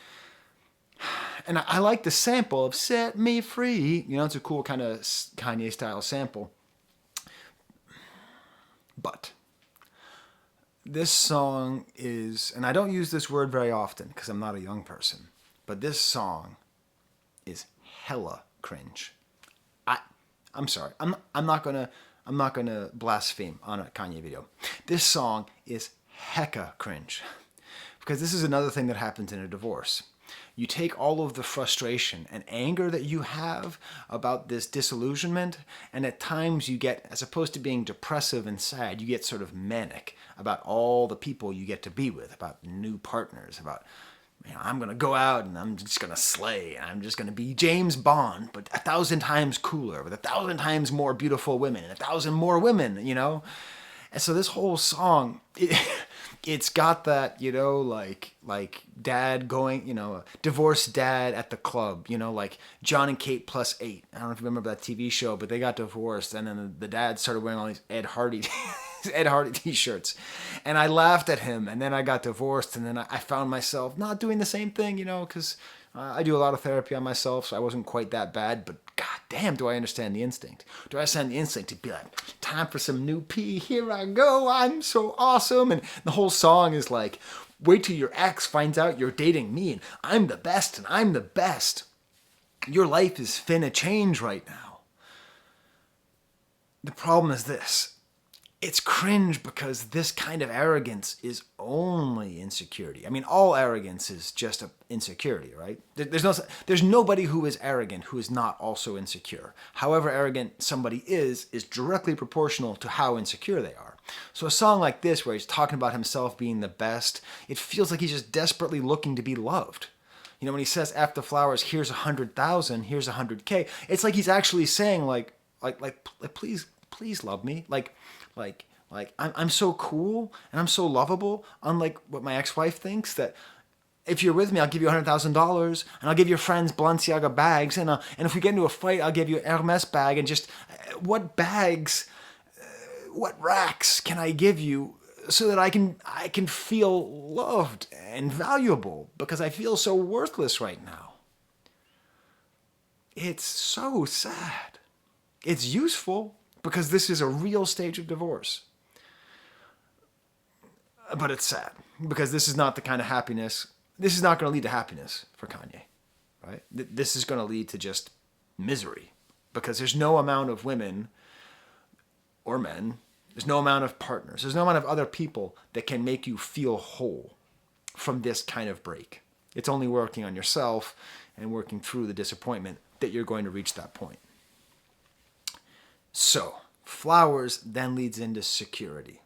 And I like the sample of "Set Me Free." You know, it's a cool kind of Kanye style sample. But this song is, and I don't use this word very often because I'm not a young person, but this song is hella cringe. I'm sorry. I'm not gonna blaspheme on a Kanye video. This song is hecka cringe because this is another thing that happens in a divorce. You take all of the frustration and anger that you have about this disillusionment, and at times you get, as opposed to being depressive and sad, you get sort of manic about all the people you get to be with, about new partners, about, you know, I'm going to go out and I'm just going to slay, and I'm just going to be James Bond, but 1,000 times cooler, with 1,000 times more beautiful women, and 1,000 more women, you know? And so this whole song, it's got that, you know, like dad going, you know, divorced dad at the club, you know, like John and Kate plus 8. I don't know if you remember that TV show, but they got divorced, and then the dad started wearing all these Ed Hardy t-shirts, and I laughed at him, and then I got divorced, and then I found myself not doing the same thing, you know, because I do a lot of therapy on myself, so I wasn't quite that bad, but god damn, do I understand the instinct. Do I understand the instinct to be like, time for some new pee, here I go, I'm so awesome, and the whole song is like, wait till your ex finds out you're dating me, and I'm the best, and I'm the best. Your life is finna change right now. The problem is this. It's cringe because this kind of arrogance is only insecurity. I mean, all arrogance is just an insecurity, right? There's nobody who is arrogant who is not also insecure. However arrogant somebody is directly proportional to how insecure they are. So a song like this, where he's talking about himself being the best, it feels like he's just desperately looking to be loved. You know, when he says, after flowers, here's 100,000, here's 100K, it's like he's actually saying, like, please love me. Like I'm so cool and I'm so lovable, unlike what my ex-wife thinks, that if you're with me, I'll give you $100,000 and I'll give your friends Balenciaga bags, and if we get into a fight, I'll give you an Hermes bag, and just what bags, what racks can I give you so that I can feel loved and valuable, because I feel so worthless right now. It's so sad. It's useful, because this is a real stage of divorce. But it's sad, because this is not the kind of happiness, this is not going to lead to happiness for Kanye, right? This is going to lead to just misery, because there's no amount of women or men, there's no amount of partners, there's no amount of other people that can make you feel whole from this kind of break. It's only working on yourself and working through the disappointment that you're going to reach that point. So, flowers then leads into security.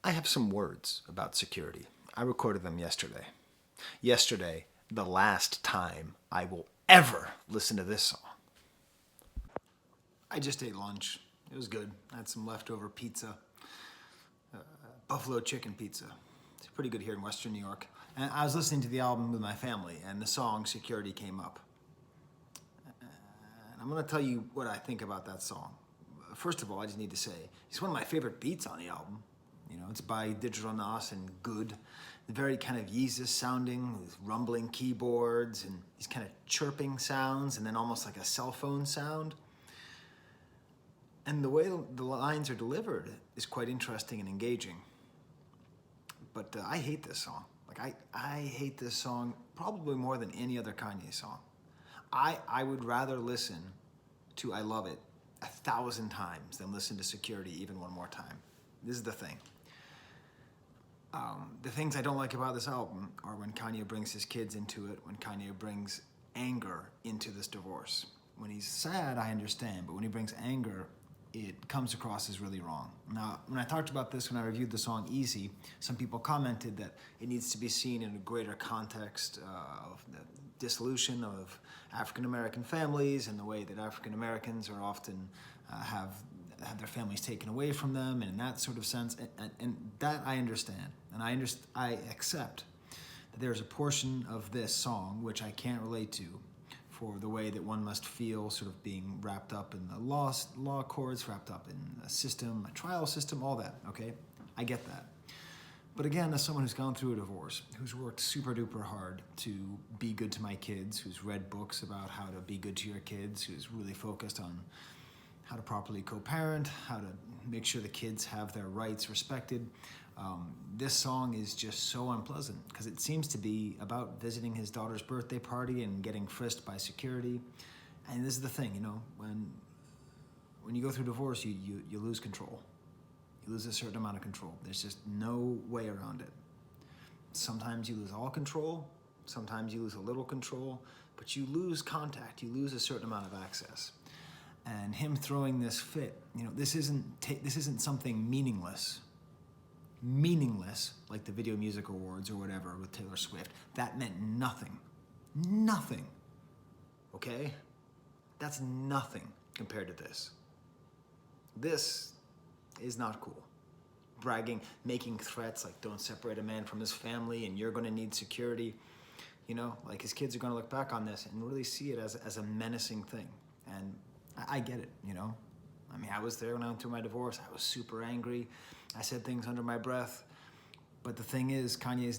I have some words about security. I recorded them yesterday. Yesterday, the last time I will ever listen to this song. I just ate lunch. It was good. I had some leftover pizza, buffalo chicken pizza. It's pretty good here in Western New York. And I was listening to the album with my family, and the song Security came up. And I'm going to tell you what I think about that song. First of all, I just need to say, it's one of my favorite beats on the album. You know, it's by Digital Nas and Good. Very kind of Yeezus sounding, with rumbling keyboards and these kind of chirping sounds, and then almost like a cell phone sound. And the way the lines are delivered is quite interesting and engaging. But I hate this song. Like, I hate this song probably more than any other Kanye song. I would rather listen to I Love It 1,000 times than listen to Security even one more time. This is the thing. The things I don't like about this album are when Kanye brings his kids into it, when Kanye brings anger into this divorce. When he's sad, I understand, but when he brings anger, it comes across as really wrong. Now, when I talked about this when I reviewed the song Easy, some people commented that it needs to be seen in a greater context of the dissolution of African-American families and the way that African-Americans are often have their families taken away from them, and in that sort of sense, and that I understand. And I accept that there's a portion of this song which I can't relate to, for the way that one must feel sort of being wrapped up in the law courts, wrapped up in a system, a trial system, all that, okay? I get that. But again, as someone who's gone through a divorce, who's worked super duper hard to be good to my kids, who's read books about how to be good to your kids, who's really focused on how to properly co-parent, how to make sure the kids have their rights respected, this song is just so unpleasant because it seems to be about visiting his daughter's birthday party and getting frisked by security. And this is the thing, you know, when you go through divorce, you lose control. You lose a certain amount of control. There's just no way around it. Sometimes you lose all control, sometimes you lose a little control, but you lose contact, you lose a certain amount of access. And him throwing this fit, you know, this isn't something meaningless, like the Video Music Awards or whatever with Taylor Swift. That meant nothing. Nothing. Okay? That's nothing compared to this. This is not cool. Bragging, making threats like don't separate a man from his family and you're going to need security. You know, like his kids are going to look back on this and really see it as a menacing thing. And I get it, you know. I mean, I was there when I went through my divorce. I was super angry. I said things under my breath. But the thing is, Kanye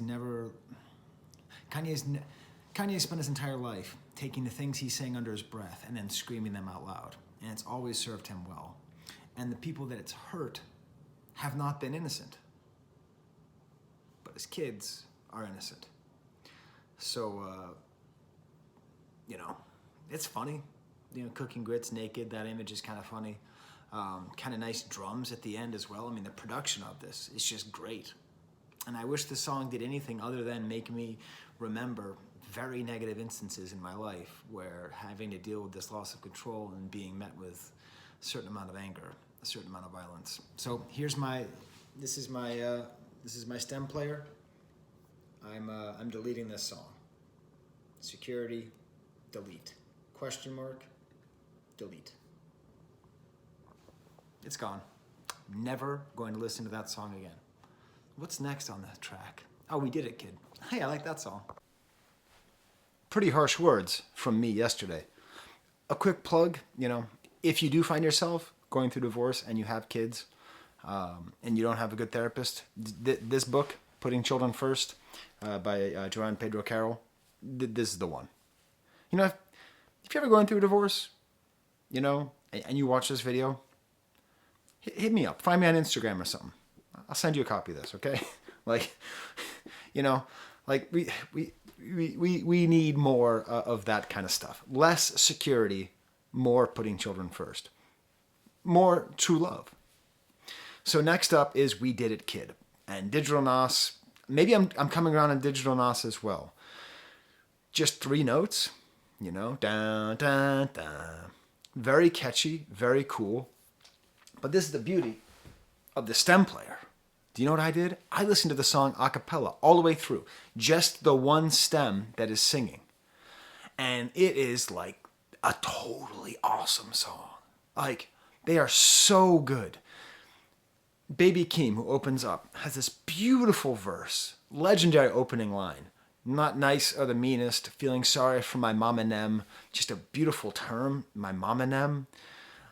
spent his entire life taking the things he's saying under his breath and then screaming them out loud. And it's always served him well. And the people that it's hurt have not been innocent. But his kids are innocent. So, you know, it's funny. You know, cooking grits naked, that image is kind of funny. Kind of nice drums at the end as well. I mean, the production of this is just great. And I wish the song did anything other than make me remember very negative instances in my life where having to deal with this loss of control and being met with a certain amount of anger, a certain amount of violence. So here's this is my stem player. I'm deleting this song. Security, delete. Question mark, delete. It's gone. Never going to listen to that song again. What's next on that track? Oh, We Did It, Kid. Hey, I like that song. Pretty harsh words from me yesterday. A quick plug, you know, if you do find yourself going through divorce and you have kids and you don't have a good therapist, this book, Putting Children First, by Joanne Pedro Carroll, this is the one. You know, if you're ever going through a divorce, you know, and you watch this video, hit me up. Find me on Instagram or something. I'll send you a copy of this, okay? Like, you know, like we need more of that kind of stuff. Less security, more putting children first. More true love. So next up is We Did It, Kid. And Digital Nas, maybe I'm coming around on Digital Nas as well. Just 3 notes, you know, dun, dun, dun. Very catchy, very cool. But this is the beauty of the stem player. Do you know what I did? I listened to the song a cappella all the way through, just the one stem that is singing. And it is like a totally awesome song. Like, they are so good. Baby Keem, who opens up, has this beautiful verse, legendary opening line. Not nice or the meanest, feeling sorry for my mama nem. Just a beautiful term, my mama nem.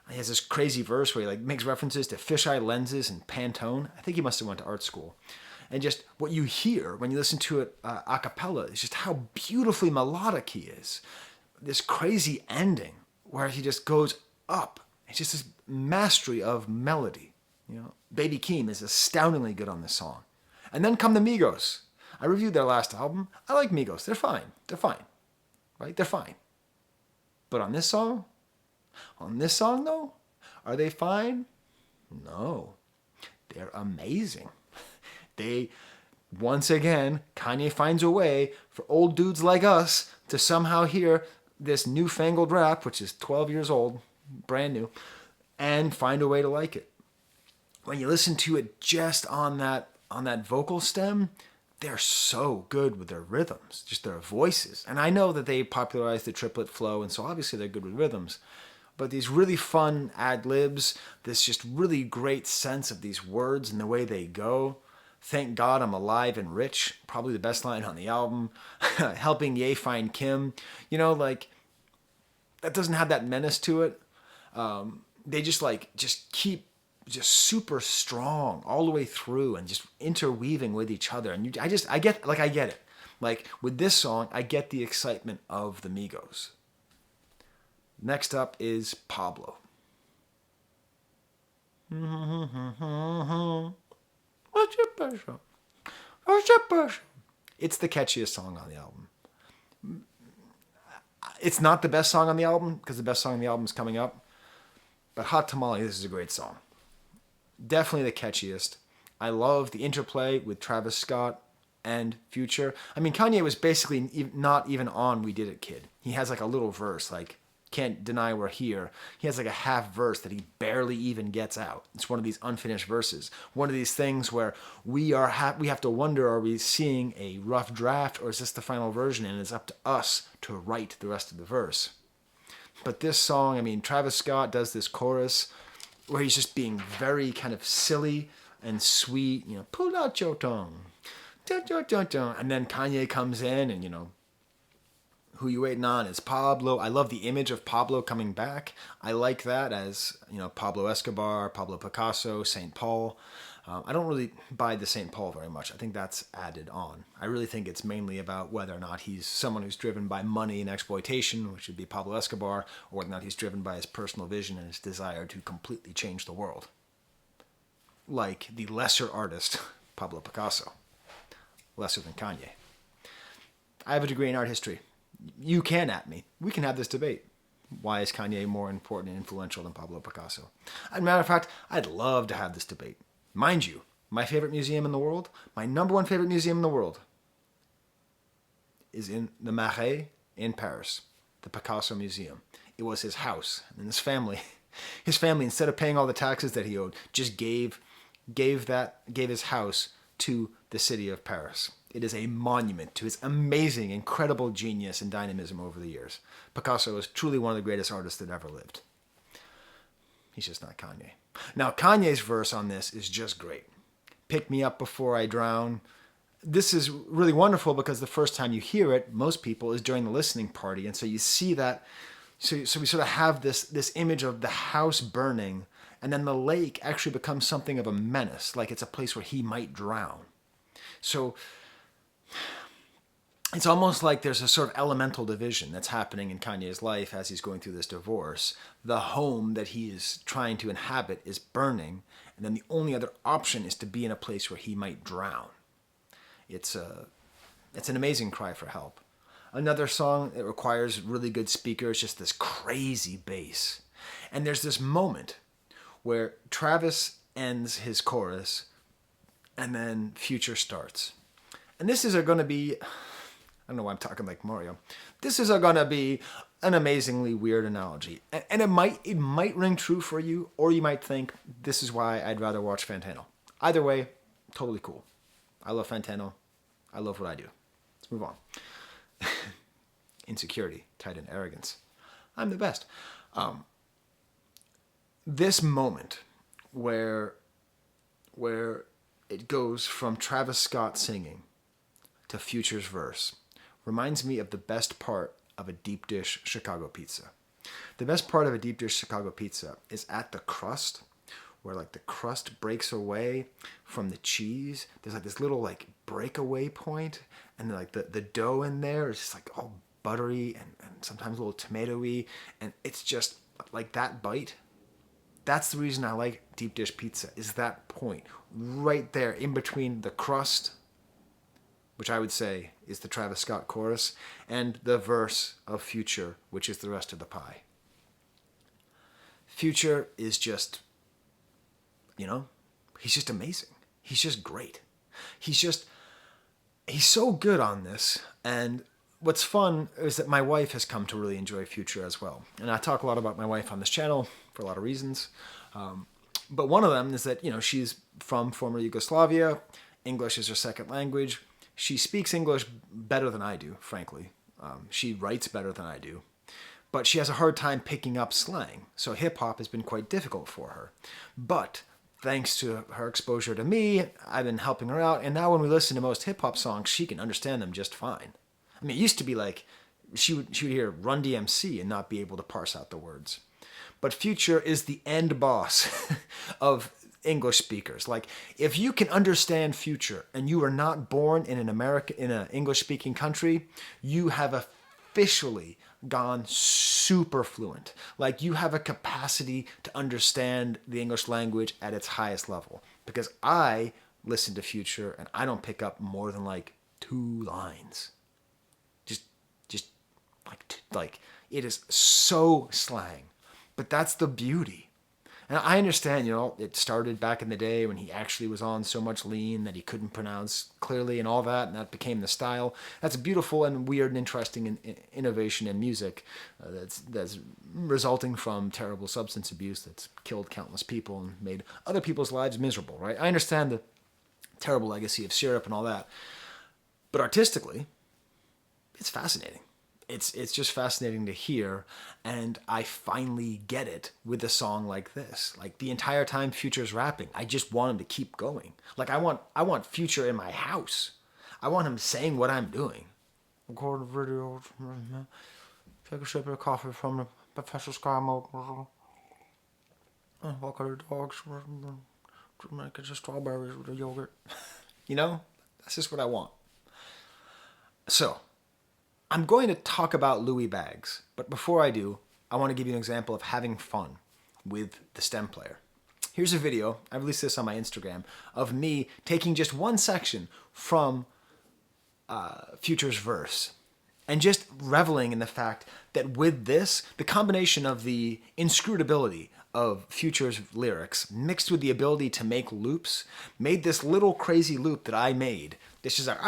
He has this crazy verse where he makes references to fisheye lenses and Pantone. I think he must have went to art school. And just what you hear when you listen to it a cappella is just how beautifully melodic he is. This crazy ending where he just goes up. It's just this mastery of melody. Baby Keem is astoundingly good on this song. And then come the Migos. I reviewed their last album. I like Migos. They're fine. Right? They're fine. But on this song though, are they fine? No. They're amazing. Once again, Kanye finds a way for old dudes like us to somehow hear this newfangled rap, which is 12 years old, brand new, and find a way to like it. When you listen to it just on that vocal stem, they're so good with their rhythms, just their voices. And I know that they popularized the triplet flow, and so obviously they're good with rhythms. But these really fun ad-libs, this just really great sense of these words and the way they go. Thank God I'm alive and rich, probably the best line on the album. Helping Ye find Kim. That doesn't have that menace to it. They just keep just super strong all the way through and just interweaving with each other. And I get it. Like with this song, I get the excitement of the Migos. Next up is Pablo. What's your pressure? It's the catchiest song on the album. It's not the best song on the album because the best song on the album is coming up. But Hot Tamale, this is a great song. Definitely the catchiest. I love the interplay with Travis Scott and Future. I mean, Kanye was basically not even on We Did It Kid. He has a little verse, Can't Deny We're Here. He has a half verse that he barely even gets out. It's one of these unfinished verses. One of these things where we have to wonder, are we seeing a rough draft or is this the final version? And it's up to us to write the rest of the verse. But this song, Travis Scott does this chorus where he's just being very kind of silly and sweet, pull out your tongue. And then Kanye comes in and, who you waiting on is Pablo. I love the image of Pablo coming back. I like that as, Pablo Escobar, Pablo Picasso, St. Paul. I don't really buy the St. Paul very much. I think that's added on. I really think it's mainly about whether or not he's someone who's driven by money and exploitation, which would be Pablo Escobar, or whether or not he's driven by his personal vision and his desire to completely change the world. Like the lesser artist, Pablo Picasso. Lesser than Kanye. I have a degree in art history. You can at me. We can have this debate. Why is Kanye more important and influential than Pablo Picasso? As a matter of fact, I'd love to have this debate. Mind you, my favorite museum in the world, my number one favorite museum in the world, is in the Marais in Paris, the Picasso Museum. It was his house, and his family, instead of paying all the taxes that he owed, just gave his house to the city of Paris. It is a monument to his amazing, incredible genius and dynamism over the years. Picasso is truly one of the greatest artists that ever lived. He's just not Kanye. Now, Kanye's verse on this is just great. Pick me up before I drown. This is really wonderful because the first time you hear it, most people, is during the listening party. And so you see that, so we sort of have this image of the house burning, and then the lake actually becomes something of a menace, like it's a place where he might drown. So it's almost like there's a sort of elemental division that's happening in Kanye's life as he's going through this divorce. The home that he is trying to inhabit is burning, and then the only other option is to be in a place where he might drown. It's an amazing cry for help. Another song that requires really good speakers, just this crazy bass. And there's this moment where Travis ends his chorus, and then Future starts. And this is going to be... I don't know why I'm talking like Mario. This is going to be an amazingly weird analogy. And it might ring true for you, or you might think, this is why I'd rather watch Fantano. Either way, Totally cool. I love Fantano. I love what I do. Let's move on. Insecurity, tied in arrogance. I'm the best. This moment where it goes from Travis Scott singing to Future's verse reminds me of the best part of a deep dish Chicago pizza. The best part of a deep dish Chicago pizza is at the crust, where like the crust breaks away from the cheese. There's like this little like breakaway point, and then like the dough in there is just like all buttery and sometimes a little tomatoey, and it's just like that bite. That's the reason I like deep dish pizza, is that point right there in between the crust, which I would say is the Travis Scott chorus, and the verse of Future, which is the rest of the pie. Future is just, he's just amazing. He's just great. He's so good on this. And what's fun is that my wife has come to really enjoy Future as well. And I talk a lot about my wife on this channel for a lot of reasons. But one of them is that, she's from former Yugoslavia. English is her second language. She speaks English better than I do, frankly. She writes better than I do. But she has a hard time picking up slang. So hip-hop has been quite difficult for her. But thanks to her exposure to me, I've been helping her out. And now when we listen to most hip-hop songs, she can understand them just fine. I mean, it used to be like she would hear Run DMC and not be able to parse out the words. But Future is the end boss of English speakers. Like, if you can understand Future and you are not born in an English-speaking country, you have officially gone super fluent. Like, you have a capacity to understand the English language at its highest level. Because I listen to Future and I don't pick up more than like 2 lines. Just like it is so slang. But that's the beauty. And I understand, it started back in the day when he actually was on so much lean that he couldn't pronounce clearly and all that, and that became the style. That's a beautiful and weird and interesting innovation in music that's resulting from terrible substance abuse that's killed countless people and made other people's lives miserable, right? I understand the terrible legacy of syrup and all that. But artistically, it's fascinating. It's just fascinating to hear, and I finally get it with a song like this. Like, the entire time Future's rapping, I just want him to keep going. Like, I want Future in my house. I want him saying what I'm doing. Record a video, take a sip of coffee from the Professor Sky Mode. Walk out the dogs, make it strawberries with the yogurt. That's just what I want. So, I'm going to talk about Louis Bags, but before I do, I want to give you an example of having fun with the stem player. Here's a video, I released this on my Instagram, of me taking just one section from Future's verse and just reveling in the fact that with this, the combination of the inscrutability of Future's lyrics mixed with the ability to make loops made this little crazy loop that I made. This is like,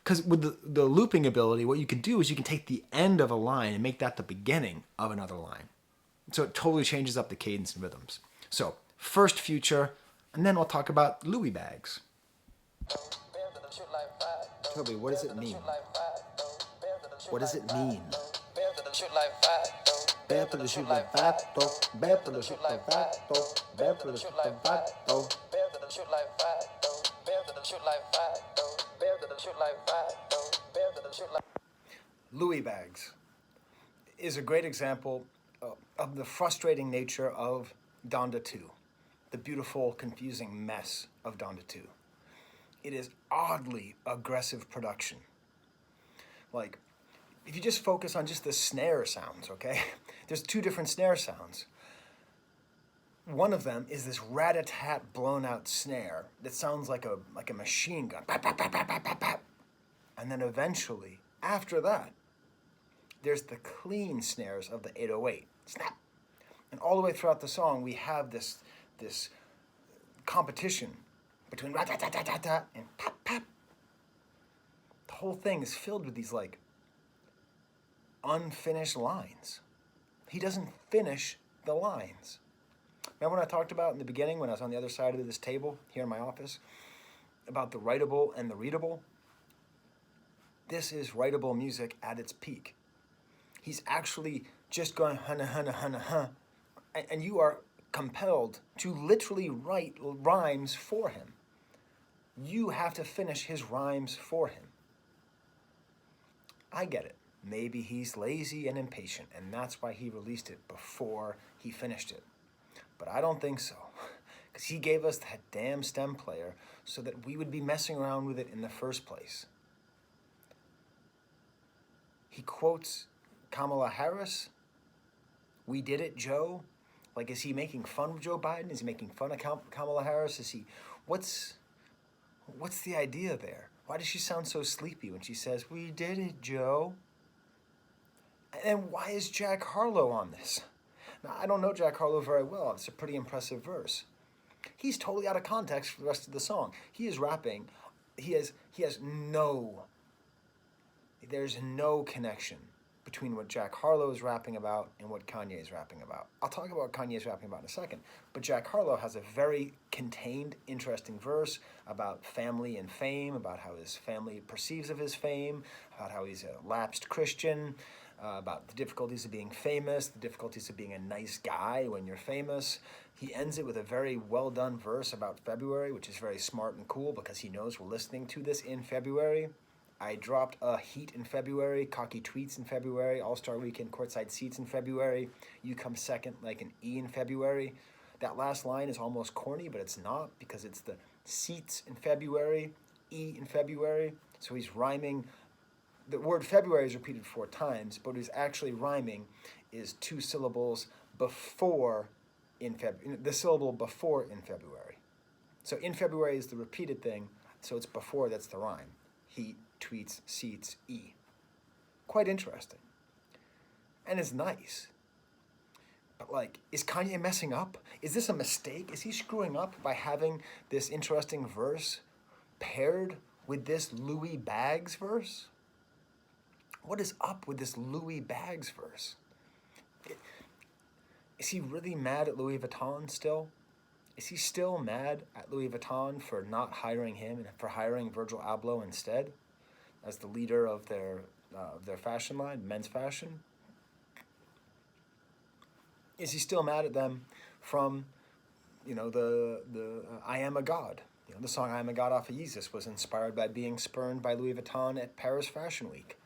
because with the looping ability, what you can do is you can take the end of a line and make that the beginning of another line. So it totally changes up the cadence and rhythms. So first Future, and then we'll talk about Louis Bags. Toby, what does it mean? What does it mean? Bad for the shoot like vato, bad for the shoot like vato, bad for the shoot like vato. Louis Bags is a great example of the frustrating nature of Donda 2, the beautiful, confusing mess of Donda 2. It is oddly aggressive production. Like, if you just focus on just the snare sounds, okay? There's 2 different snare sounds. One of them is this rat-a-tat blown-out snare that sounds like a machine gun. Pap, pap, pap, pap, pap, pap, pap. And then eventually, after that, there's the clean snares of the 808. Snap. And all the way throughout the song, we have this competition between rat-a-tat-tat-tat and pap, pap. The whole thing is filled with these, like, unfinished lines. He doesn't finish the lines. Remember when I talked about in the beginning when I was on the other side of this table here in my office about the writable and the readable? This is writable music at its peak. He's actually just going hunna hunna hunna huh, and you are compelled to literally write rhymes for him. You have to finish his rhymes for him. I get it. Maybe he's lazy and impatient, and that's why he released it before he finished it. But I don't think so, because he gave us that damn stem player so that we would be messing around with it in the first place. He quotes Kamala Harris. We did it, Joe. Like, is he making fun of Joe Biden? Is he making fun of Kamala Harris? What's the idea there? Why does she sound so sleepy when she says, we did it, Joe? And why is Jack Harlow on this? Now, I don't know Jack Harlow very well. It's a pretty impressive verse. He's totally out of context for the rest of the song. He is rapping. There's no connection between what Jack Harlow is rapping about and what Kanye is rapping about. I'll talk about what Kanye is rapping about in a second, but Jack Harlow has a very contained, interesting verse about family and fame, about how his family perceives of his fame, about how he's a lapsed Christian, about the difficulties of being famous, the difficulties of being a nice guy when you're famous. He ends it with a very well done verse about February, which is very smart and cool because he knows we're listening to this in February. I dropped a heat in February, cocky tweets in February, All-Star Weekend courtside seats in February. You come second like an E in February. That last line is almost corny, but it's not because it's the seats in February, E in February. So he's rhyming. The word February is repeated 4 times, but what he's actually rhyming is 2 syllables before in February, the syllable before in February. So in February is the repeated thing, so it's before that's the rhyme. Heat, tweets, seats, E. Quite interesting. And it's nice. But like, is Kanye messing up? Is this a mistake? Is he screwing up by having this interesting verse paired with this Louis Bags verse? What is up with this Louis Bags verse? Is he really mad at Louis Vuitton still? Is he still mad at Louis Vuitton for not hiring him and for hiring Virgil Abloh instead as the leader of their fashion line, men's fashion? Is he still mad at them from, the I Am a God? The song I Am a God off of Yeezus was inspired by being spurned by Louis Vuitton at Paris Fashion Week.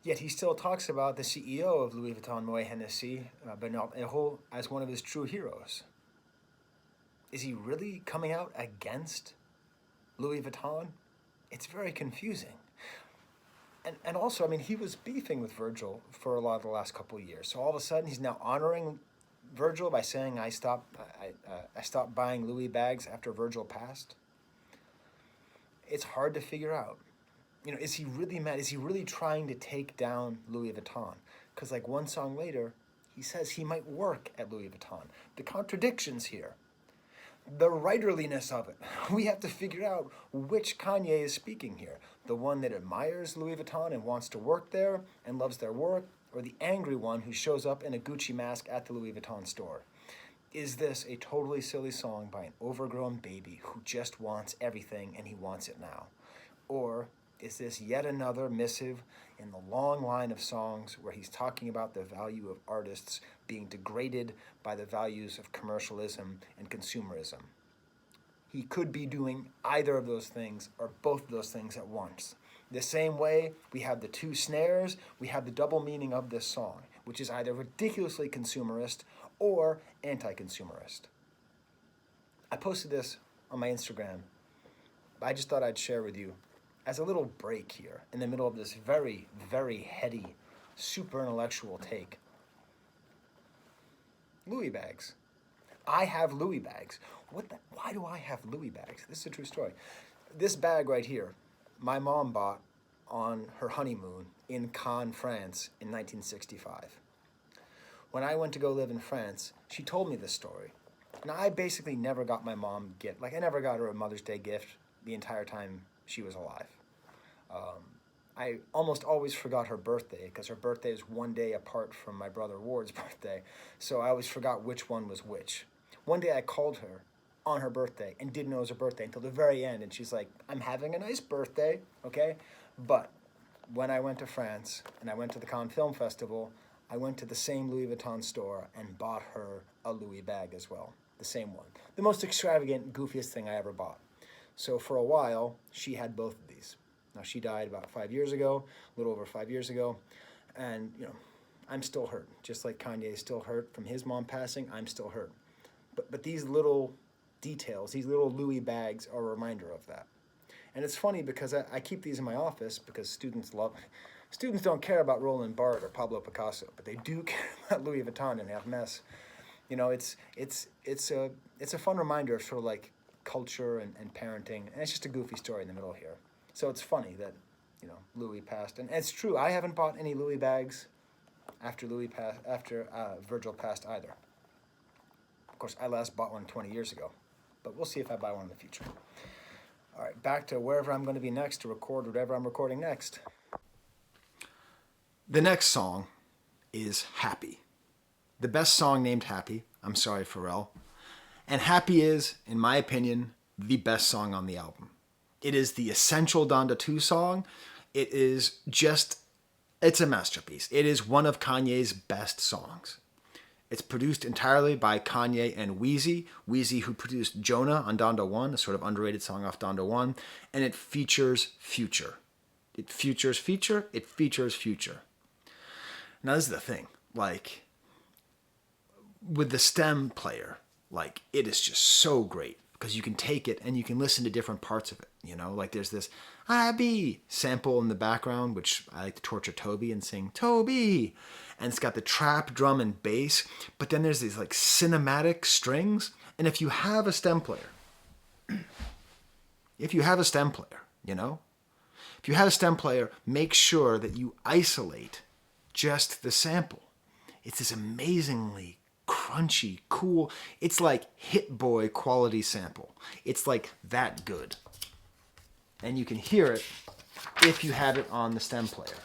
Yet he still talks about the CEO of Louis Vuitton, Moet Hennessy, Bernard Hinault, as one of his true heroes. Is he really coming out against Louis Vuitton? It's very confusing. And also, he was beefing with Virgil for a lot of the last couple of years. So all of a sudden, he's now honoring Virgil by saying, I stopped buying Louis bags after Virgil passed. It's hard to figure out. Is he really mad? Is he really trying to take down Louis Vuitton? Because like one song later, he says he might work at Louis Vuitton. The contradictions here. The writerliness of it. We have to figure out which Kanye is speaking here. The one that admires Louis Vuitton and wants to work there and loves their work, or the angry one who shows up in a Gucci mask at the Louis Vuitton store. Is this a totally silly song by an overgrown baby who just wants everything and he wants it now? Or is this yet another missive in the long line of songs where he's talking about the value of artists being degraded by the values of commercialism and consumerism? He could be doing either of those things or both of those things at once. The same way we have the 2 snares, we have the double meaning of this song, which is either ridiculously consumerist or anti-consumerist. I posted this on my Instagram. I just thought I'd share with you as a little break here in the middle of this very, very heady, super intellectual take. Louis bags. I have Louis bags. Why do I have Louis bags? This is a true story. This bag right here, my mom bought on her honeymoon in Cannes, France in 1965. When I went to go live in France, she told me this story. Now, I basically never got my mom gift. I never got her a Mother's Day gift the entire time she was alive. I almost always forgot her birthday because her birthday is one day apart from my brother Ward's birthday. So I always forgot which one was which. One day I called her on her birthday and didn't know it was her birthday until the very end. And she's like, I'm having a nice birthday, okay? But when I went to France and I went to the Cannes Film Festival, I went to the same Louis Vuitton store and bought her a Louis bag as well. The same one. The most extravagant, goofiest thing I ever bought. So for a while, she had both of these. Now, she died about 5 years ago, a little over 5 years ago. And, I'm still hurt. Just like Kanye is still hurt from his mom passing, I'm still hurt. But these little details, these little Louis bags are a reminder of that. And it's funny because I keep these in my office because students don't care about Roland Barthes or Pablo Picasso, but they do care about Louis Vuitton and Hermes. It's a fun reminder of sort of like culture and parenting, and it's just a goofy story in the middle here. So it's funny that, Louis passed, and it's true. I haven't bought any Louis bags after Virgil passed either. Of course, I last bought one 20 years ago, but we'll see if I buy one in the future. All right, back to wherever I'm going to be next to record whatever I'm recording next. The next song is Happy. The best song named Happy. I'm sorry, Pharrell. And Happy is, in my opinion, the best song on the album. It is the essential Donda 2 song. It's a masterpiece. It is one of Kanye's best songs. It's produced entirely by Kanye and Wheezy. Wheezy, who produced Jonah on Donda 1, a sort of underrated song off Donda 1. And it features Future. It features Future. Now, this is the thing. Like, with the stem player, like, it is just so great. Because you can take it and you can listen to different parts of it. Like there's this I be sample in the background, which I like to torture Toby and sing Toby. And it's got the trap, drum, and bass. But then there's these like cinematic strings. And if you have a stem player, make sure that you isolate just the sample. It's this amazingly crunchy, cool. It's like Hit Boy quality sample. It's like that good. And you can hear it if you have it on the stem player.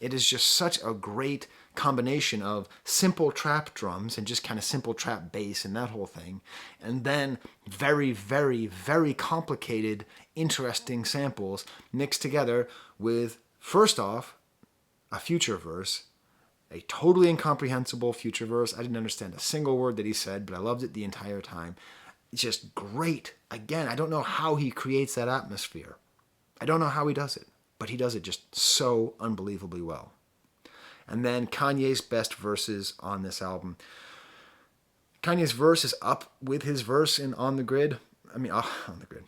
It is just such a great combination of simple trap drums and just kind of simple trap bass and that whole thing. And then very, very, very complicated, interesting samples mixed together with, first off, a Future verse. A totally incomprehensible Future verse. I didn't understand a single word that he said, but I loved it the entire time. It's just great. Again, I don't know how he creates that atmosphere. I don't know how he does it, but he does it just so unbelievably well. And then Kanye's best verses on this album. Kanye's verse is up with his verse in On the Grid. On the Grid.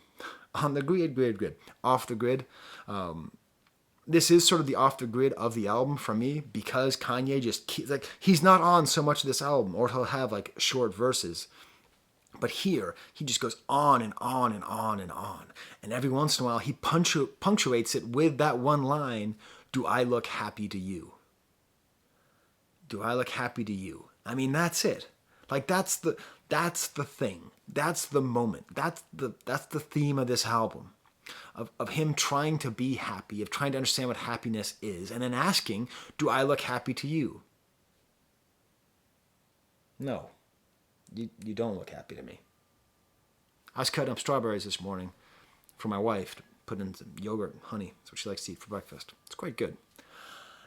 On the Grid. Off the Grid. This is sort of the off the grid of the album for me because Kanye he's not on so much of this album, or he'll have like short verses. But here, he just goes on and on and on and on. And every once in a while, he punctuates it with that one line, do I look happy to you? Do I look happy to you? I mean, that's it. Like, that's the thing. That's the moment. That's the theme of this album. Of him trying to be happy, of trying to understand what happiness is, and then asking, do I look happy to you? No, you don't look happy to me. I was cutting up strawberries this morning for my wife, to put in some yogurt and honey. That's what she likes to eat for breakfast. It's quite good.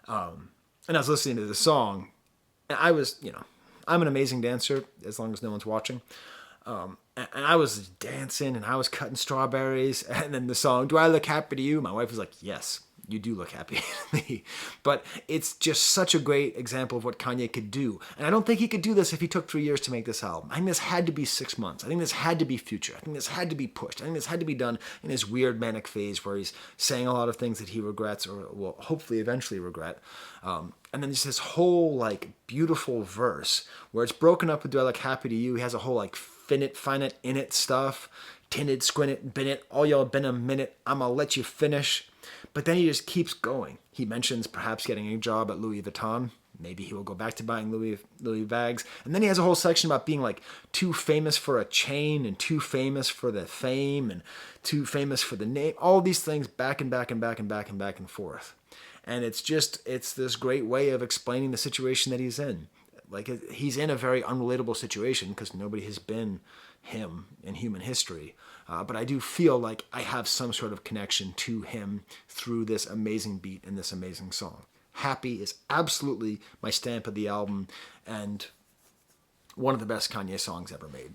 And I was listening to the song, and I'm an amazing dancer, as long as no one's watching. And I was dancing and I was cutting strawberries, and then the song, do I look happy to you? My wife was like, yes, you do look happy to me. But it's just such a great example of what Kanye could do. And I don't think he could do this if he took 3 years to make this album. I think this had to be 6 months. I think this had to be Future. I think this had to be pushed. I think this had to be done in his weird manic phase where he's saying a lot of things that he regrets or will hopefully eventually regret. And then there's this whole like beautiful verse where it's broken up with Do I Look Happy to You. He has a whole like finite, in it stuff. Tinted, squinted, bin it. All y'all been a minute. I'ma let you finish. But then he just keeps going. He mentions perhaps getting a job at Louis Vuitton, Maybe he will go back to buying Louis bags. And then he has a whole section about being like too famous for a chain and too famous for the fame and too famous for the name. All these things back and back and back and back and back and forth. And it's this great way of explaining the situation that he's in. Like, he's in a very unrelatable situation because nobody has been him in human history. But I do feel like I have some sort of connection to him through this amazing beat and this amazing song. Happy is absolutely my stamp of the album and one of the best Kanye songs ever made.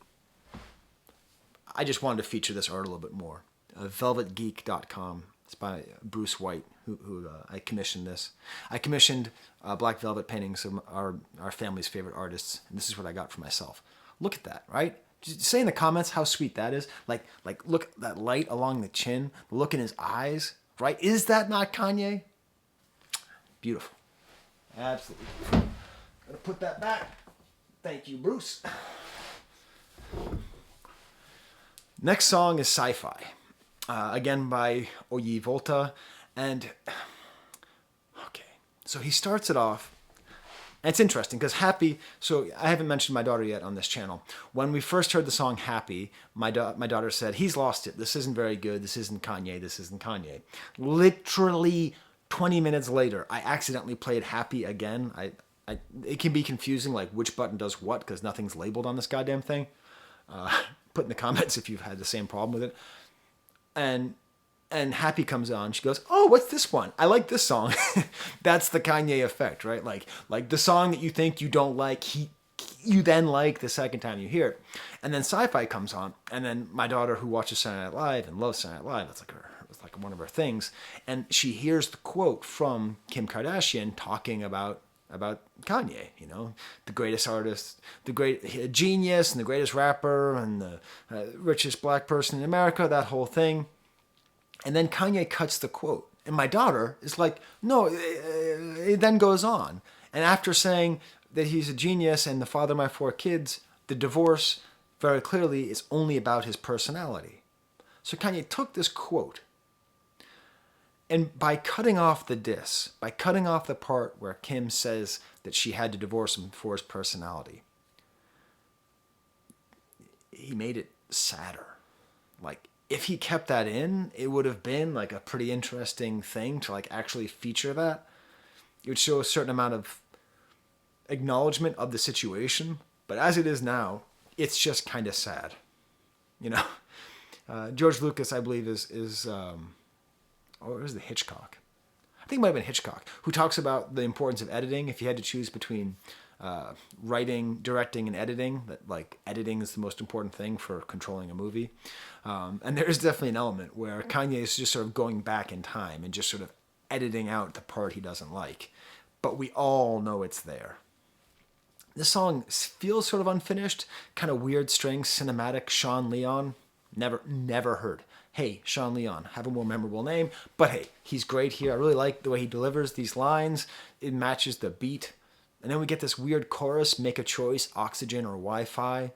I just wanted to feature this art a little bit more. Velvetgeek.com. It's by Bruce White, who I commissioned this. I commissioned black velvet paintings of our family's favorite artists, and this is what I got for myself. Look at that, right? Just say in the comments how sweet that is. Like look at that light along the chin, the look in his eyes, right? Is that not Kanye? Beautiful. Absolutely beautiful. Gonna put that back. Thank you, Bruce. Next song is Sci-Fi. Again by Oyi Volta. And, okay. So he starts it off. And it's interesting because Happy, so I haven't mentioned my daughter yet on this channel. When we first heard the song Happy, my daughter said, he's lost it. This isn't very good. This isn't Kanye. This isn't Kanye. Literally 20 minutes later, I accidentally played Happy again. It can be confusing, like which button does what, because nothing's labeled on this goddamn thing. Put in the comments if you've had the same problem with it. And Happy comes on. She goes, "Oh, what's this one? I like this song." That's the Kanye effect, right? Like the song that you think you don't like, you then like the second time you hear it. And then Sci-Fi comes on, and then my daughter, who watches Saturday Night Live and loves Saturday Night Live, it's like one of her things, and she hears the quote from Kim Kardashian talking about Kanye, the greatest artist, the great genius, and the greatest rapper, and the richest black person in America, that whole thing. And then Kanye cuts the quote. And my daughter is like, no, it then goes on. And after saying that he's a genius and the father of my 4 kids, the divorce very clearly is only about his personality. So Kanye took this quote, and by cutting off the diss, by cutting off the part where Kim says that she had to divorce him for his personality, he made it sadder. Like, if he kept that in, it would have been like a pretty interesting thing to like actually feature that. It would show a certain amount of acknowledgement of the situation. But as it is now, it's just kind of sad. George Lucas, I believe, is it was the Hitchcock? I think it might have been Hitchcock, who talks about the importance of editing. If you had to choose between writing, directing, and editing, that like editing is the most important thing for controlling a movie. And there is definitely an element where Kanye is just sort of going back in time and just sort of editing out the part he doesn't like. But we all know it's there. This song feels sort of unfinished, kind of weird strings, cinematic, Sean Leon. Never heard. Hey, Sean Leon, have a more memorable name. But hey, he's great here. I really like the way he delivers these lines. It matches the beat. And then we get this weird chorus, make a choice, oxygen or Wi-Fi.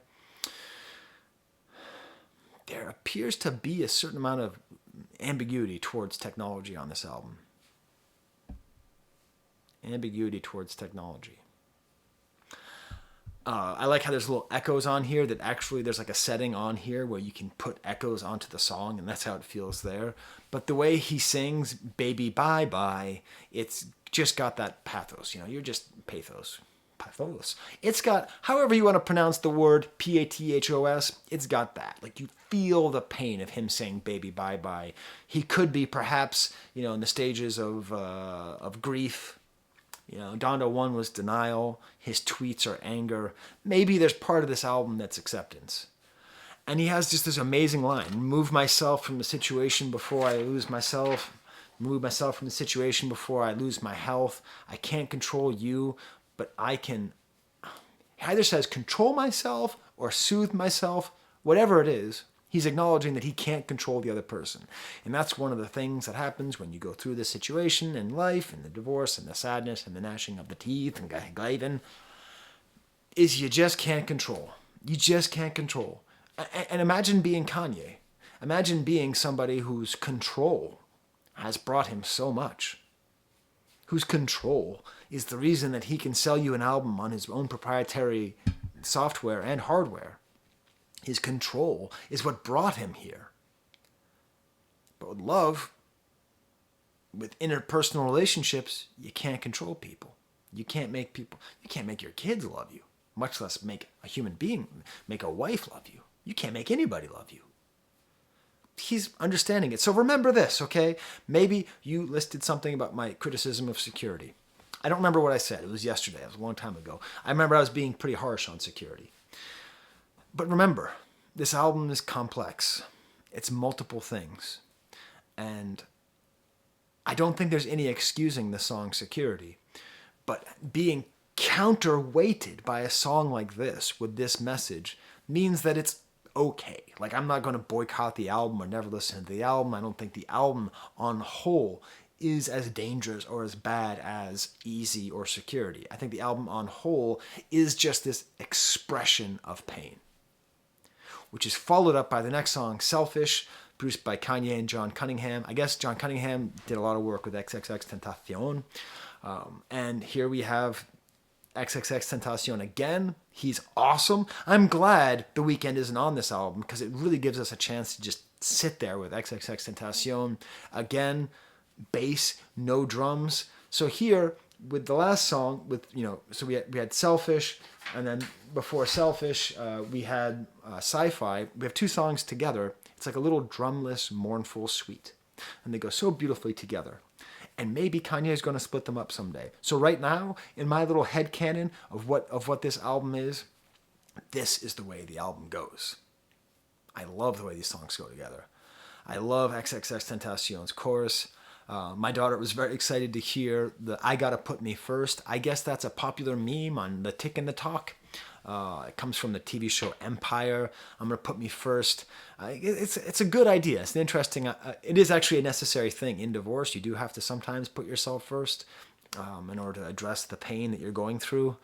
There appears to be a certain amount of ambiguity towards technology on this album. Ambiguity towards technology. I like how there's little echoes on here that actually there's like a setting on here where you can put echoes onto the song, and that's how it feels there. But the way he sings Baby Bye Bye, it's just got that pathos. You're just pathos. It's got, however you want to pronounce the word, Pathos, it's got that. Like, you feel the pain of him saying Baby Bye Bye. He could be perhaps, in the stages of grief. Donda 1 was denial. His tweets are anger. Maybe there's part of this album that's acceptance. And he has just this amazing line. Remove myself from the situation before I lose myself. Remove myself from the situation before I lose my health. I can't control you, but I can. He either says control myself or soothe myself. Whatever it is, he's acknowledging that he can't control the other person. And that's one of the things that happens when you go through this situation in life, and the divorce, and the sadness, and the gnashing of the teeth, and glavin, is you just can't control. You just can't control. And imagine being Kanye. Imagine being somebody whose control has brought him so much. whose control is the reason that he can sell you an album on his own proprietary software and hardware. His control is what brought him here. But with love, with interpersonal relationships, you can't control people. You can't make your kids love you, much less make a human being, make a wife love you. You can't make anybody love you. He's understanding it. So remember this, okay? Maybe you listed something about my criticism of security. I don't remember what I said. It was yesterday. It was a long time ago. I remember I was being pretty harsh on security. But remember, this album is complex. It's multiple things. And I don't think there's any excusing the song Security. But being counterweighted by a song like this with this message means that it's okay. Like, I'm not going to boycott the album or never listen to the album. I don't think the album on whole is as dangerous or as bad as Easy or Security. I think the album on whole is just this expression of pain, which is followed up by the next song, Selfish, produced by Kanye and John Cunningham. I guess John Cunningham did a lot of work with XXXTentacion. And here we have XXXTentacion again. He's awesome. I'm glad The Weeknd isn't on this album because it really gives us a chance to just sit there with XXXTentacion. Again, bass, no drums. So here, with the last song, so we had Selfish, and then before Selfish, we had Sci-Fi. We have two songs together. It's like a little drumless, mournful suite. And they go so beautifully together. And maybe Kanye is going to split them up someday. So right now, in my little headcanon of what this album is, this is the way the album goes. I love the way these songs go together. I love XXXTentacion's chorus. My daughter was very excited to hear the I Gotta Put Me First. I guess that's a popular meme on the Tick and the Talk. It comes from the TV show Empire. I'm going to put me first. It's a good idea. It's an interesting, it is actually a necessary thing in divorce. You do have to sometimes put yourself first in order to address the pain that you're going through.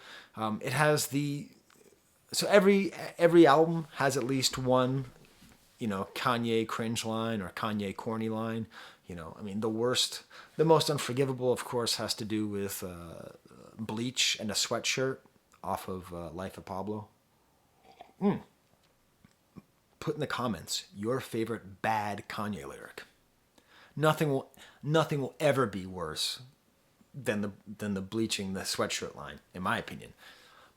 It has so every album has at least one, Kanye cringe line or Kanye corny line. The most unforgivable, of course, has to do with Bleach and a sweatshirt off of Life of Pablo. Put in the comments your favorite bad Kanye lyric. Nothing will ever be worse than the bleaching the sweatshirt line, in my opinion.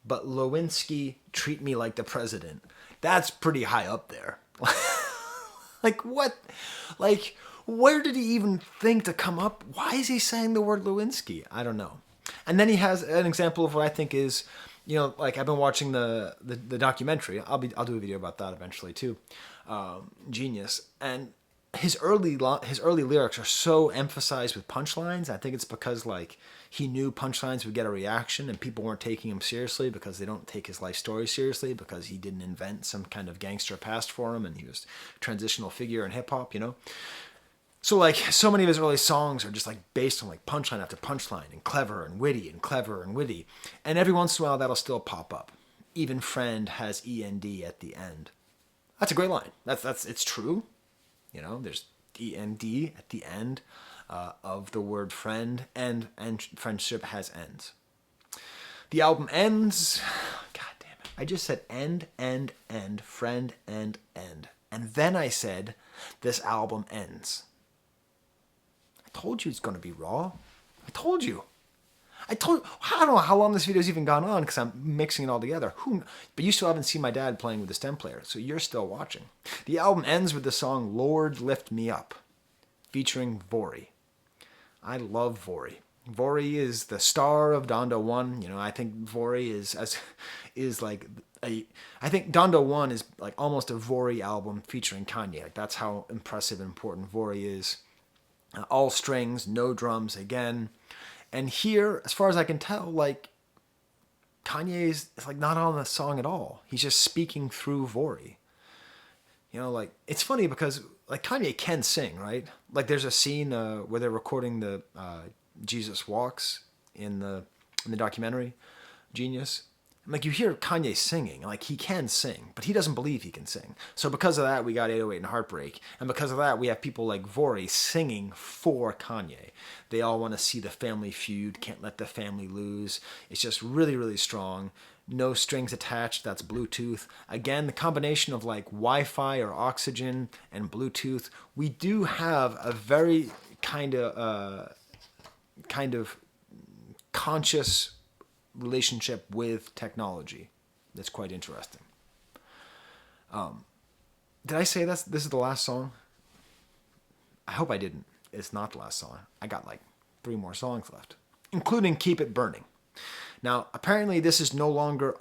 But Lewinsky, treat me like the president. That's pretty high up there. Like what? Like where did he even think to come up? Why is he saying the word Lewinsky? I don't know. And then he has an example of what I think is, like I've been watching the documentary. I'll do a video about that eventually too. Genius. And his early lyrics are so emphasized with punchlines. I think it's because like he knew punchlines would get a reaction and people weren't taking him seriously because they don't take his life story seriously because he didn't invent some kind of gangster past for him and he was a transitional figure in hip hop, So like so many of his early songs are just like based on like punchline after punchline and clever and witty and clever and witty. And every once in a while that'll still pop up. Even friend has END at the end. That's a great line. It's true. There's END at the end of the word friend and friendship has ends. The album ends. God damn it. I just said end, friend, end. And then I said this album ends. I told you it's going to be raw. I told you. I don't know how long this video's even gone on because I'm mixing it all together. But you still haven't seen my dad playing with the stem player, so you're still watching. The album ends with the song Lord Lift Me Up, featuring Vori. I love Vori. Vori is the star of Donda 1. I think Vori is like I think Donda 1 is like almost a Vori album featuring Kanye. Like that's how impressive and important Vori is. All strings, no drums again. And here, as far as I can tell, like Kanye is like not on the song at all. He's just speaking through Vori. Like it's funny because like Kanye can sing, right? Like there's a scene where they're recording the Jesus Walks in the documentary, Genius. Like, you hear Kanye singing, like, he can sing, but he doesn't believe he can sing. So because of that, we got 808 and Heartbreak. And because of that, we have people like Vori singing for Kanye. They all want to see the family feud, can't let the family lose. It's just really, really strong. No strings attached, that's Bluetooth. Again, the combination of like Wi-Fi or oxygen and Bluetooth, we do have a very kind of conscious relationship with technology that's quite interesting. Did I say this is the last song? I hope I didn't. It's not the last song. I got like 3 more songs left, including Keep It Burning. Now, apparently this is no longer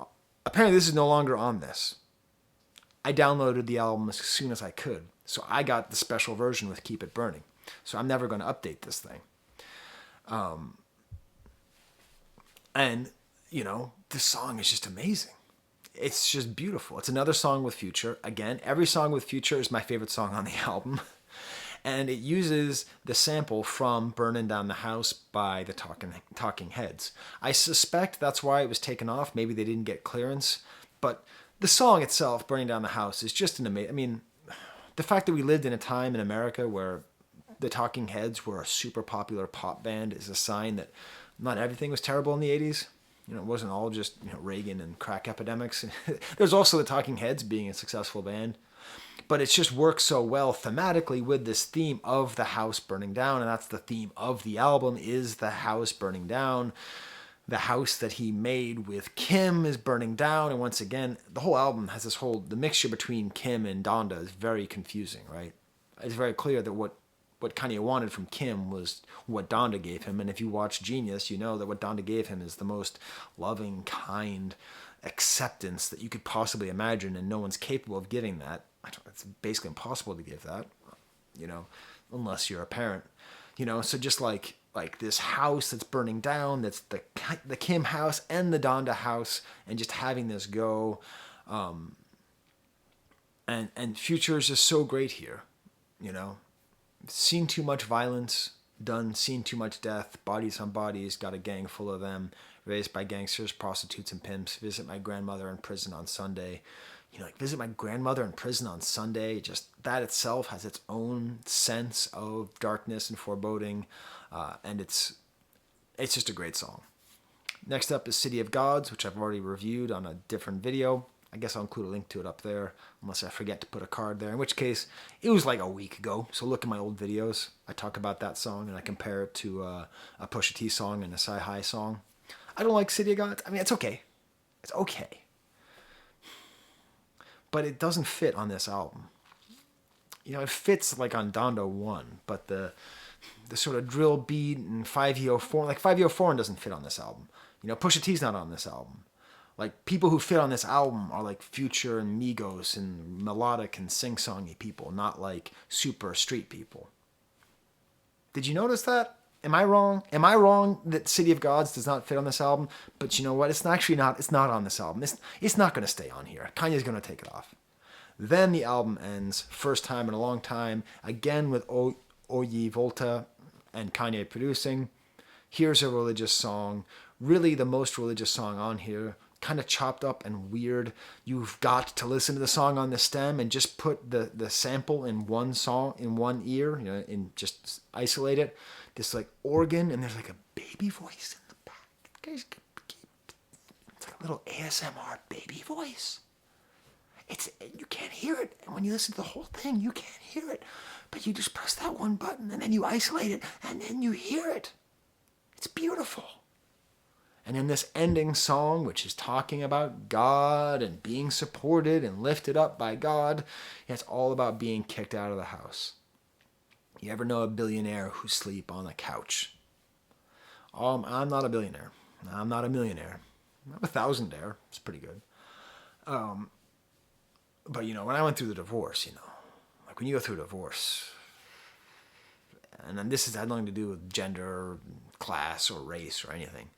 on this. I downloaded the album as soon as I could, so I got the special version with Keep It Burning. So I'm never going to update this thing. And this song is just amazing. It's just beautiful. It's another song with Future. Again, every song with Future is my favorite song on the album. And it uses the sample from Burning Down the House by the Talking Heads. I suspect that's why it was taken off. Maybe they didn't get clearance. But the song itself, Burning Down the House, is just an amazing... I mean, the fact that we lived in a time in America where the Talking Heads were a super popular pop band is a sign that not everything was terrible in the 80s. It wasn't all just Reagan and crack epidemics. There's also the Talking Heads being a successful band. But it's just worked so well thematically with this theme of the house burning down. And that's the theme of the album, is the house burning down. The house that he made with Kim is burning down. And once again, the whole album has the mixture between Kim and Donda is very confusing, right? It's very clear that what Kanye wanted from Kim was what Donda gave him. And if you watch Genius, you know that what Donda gave him is the most loving, kind acceptance that you could possibly imagine. And no one's capable of giving that. It's basically impossible to give that, unless you're a parent. So just like this house that's burning down, that's the Kim house and the Donda house, and just having this go. And Future is just so great here, Seen too much violence, seen too much death, bodies on bodies, got a gang full of them, raised by gangsters, prostitutes, and pimps, visit my grandmother in prison on Sunday. Visit my grandmother in prison on Sunday, just that itself has its own sense of darkness and foreboding, and it's just a great song. Next up is City of Gods, which I've already reviewed on a different video. I guess I'll include a link to it up there, unless I forget to put a card there, in which case, it was like a week ago, so look at my old videos. I talk about that song, and I compare it to a Pusha T song and a Sci-Fi song. I don't like City of Gods. I mean, it's okay. It's okay. But it doesn't fit on this album. It fits like on Donda 1, but the sort of drill beat and 504, like 504 doesn't fit on this album. Pusha T's not on this album. Like, people who fit on this album are like Future and Migos and melodic and sing-songy people, not like super street people. Did you notice that? Am I wrong? Am I wrong that City of Gods does not fit on this album? But you know what? It's not on this album. It's not going to stay on here. Kanye's going to take it off. Then the album ends, first time in a long time, again with Oye Volta and Kanye producing. Here's a religious song, really the most religious song on here, kind of chopped up and weird. You've got to listen to the song on the stem and just put the sample in one song, in one ear, and just isolate it. This like organ, and there's like a baby voice in the back. It's like a little ASMR baby voice. You can't hear it, and when you listen to the whole thing, you can't hear it. But you just press that one button, and then you isolate it, and then you hear it. It's beautiful. And in this ending song, which is talking about God and being supported and lifted up by God, it's all about being kicked out of the house. You ever know a billionaire who sleep on a couch? I'm not a billionaire. I'm not a millionaire. I'm a thousandaire. It's pretty good. But, when I went through the divorce, like when you go through a divorce, and then this had nothing to do with gender, class, or race, or anything,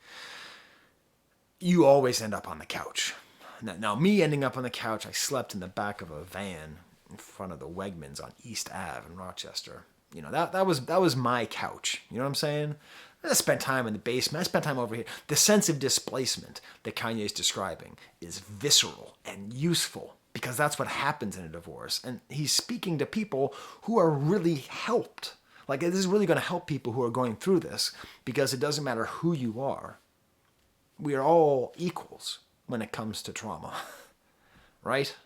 you always end up on the couch. Now, me ending up on the couch, I slept in the back of a van in front of the Wegmans on East Ave in Rochester. That was my couch. You know what I'm saying? I spent time in the basement. I spent time over here. The sense of displacement that Kanye is describing is visceral and useful because that's what happens in a divorce. And he's speaking to people who are really helped. Like, this is really going to help people who are going through this because it doesn't matter who you are. We are all equals when it comes to trauma, right?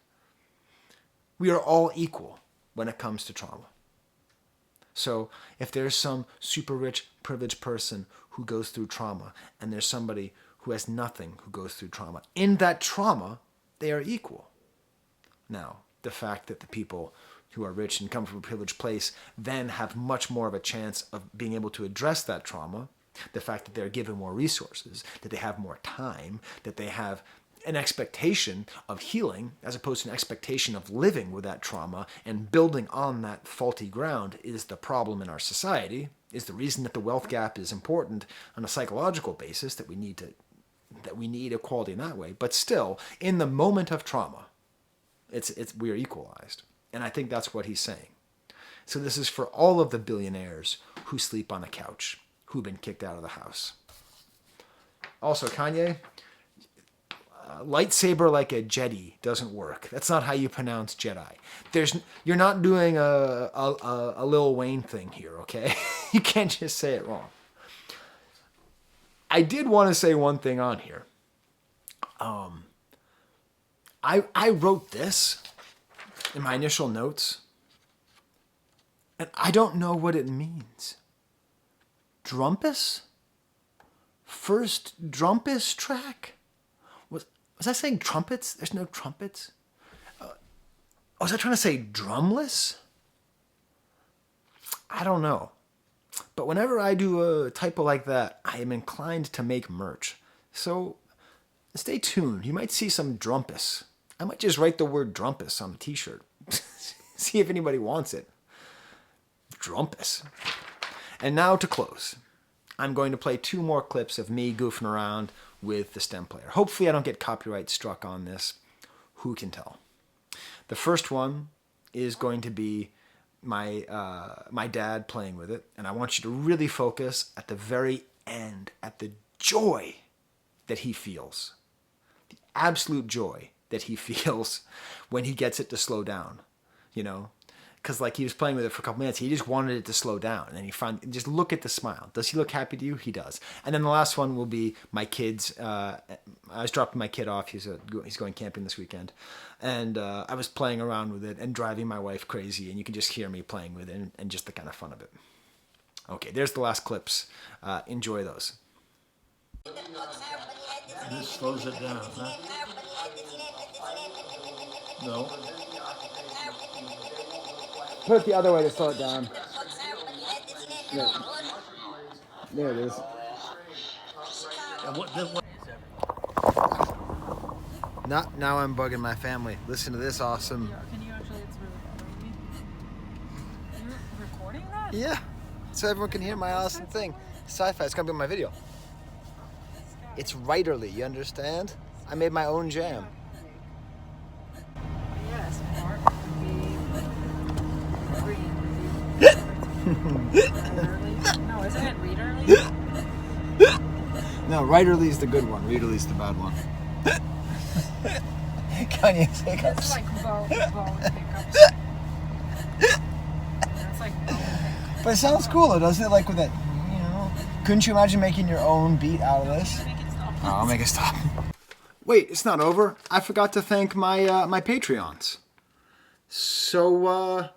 We are all equal when it comes to trauma. So if there's some super rich, privileged person who goes through trauma, and there's somebody who has nothing who goes through trauma, in that trauma, they are equal. Now, the fact that the people who are rich and come from a privileged place then have much more of a chance of being able to address that trauma, the fact that they're given more resources, that they have more time, that they have an expectation of healing as opposed to an expectation of living with that trauma and building on that faulty ground is the problem in our society, is the reason that the wealth gap is important on a psychological basis, that we need equality in that way. But still, in the moment of trauma, we are equalized. And I think that's what he's saying. So this is for all of the billionaires who sleep on the couch, who've been kicked out of the house. Also, Kanye, lightsaber like a Jedi doesn't work. That's not how you pronounce Jedi. You're not doing a Lil Wayne thing here, okay? You can't just say it wrong. I did want to say one thing on here. I wrote this in my initial notes, and I don't know what it means. Drumpus? First Drumpus track? Was I saying trumpets? There's no trumpets. Was I trying to say drumless? I don't know. But whenever I do a typo like that, I am inclined to make merch. So stay tuned. You might see some drumpus. I might just write the word drumpus on a t-shirt. See if anybody wants it. Drumpus. And now to close. I'm going to play 2 more clips of me goofing around with the stem player. Hopefully I don't get copyright struck on this. Who can tell? The first one is going to be my dad playing with it, and I want you to really focus at the very end, at the joy that he feels. The absolute joy that he feels when he gets it to slow down, you know? Because like he was playing with it for a couple minutes, he just wanted it to slow down, and then just look at the smile. Does he look happy to you? He does. And then the last one will be my kids. I was dropping my kid off. He's going camping this weekend, and I was playing around with it and driving my wife crazy, and you can just hear me playing with it and just the kind of fun of it. Okay, there's the last clips. Enjoy those. This slows it down, huh? No. Put it the other way to slow it down. There it is. And what? Now I'm bugging my family. Listen to this awesome. Can you actually? It's really funny. You're recording that? Yeah, so everyone can hear my awesome thing. Sci-Fi, it's gonna be on my video. It's writerly, you understand? I made my own jam. Yes, Mark would be green. No, isn't it readerly? No, writerly is the good one. Readerly is the bad one. Kanye's hiccups. It's like bone hiccups. That's like bone hiccups. But it sounds cool, doesn't it? Like with that, you know. Couldn't you imagine making your own beat out of this? Make it stop. I'll make it stop. Wait, it's not over. I forgot to thank my my Patreons. So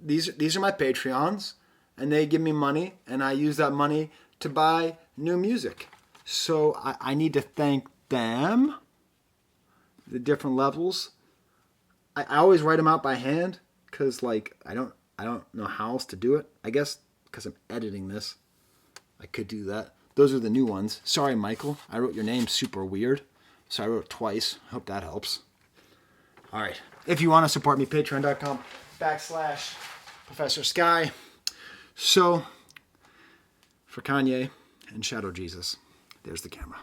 these are my Patreons, and they give me money, and I use that money to buy new music. So I need to thank them. The different levels. I always write them out by hand because like I don't know how else to do it. I guess because I'm editing this, I could do that. Those are the new ones. Sorry, Michael. I wrote your name super weird. So I wrote it twice. Hope that helps. All right. If you want to support me, patreon.com/Professor Sky. So, for Kanye and Shadow Jesus, there's the camera.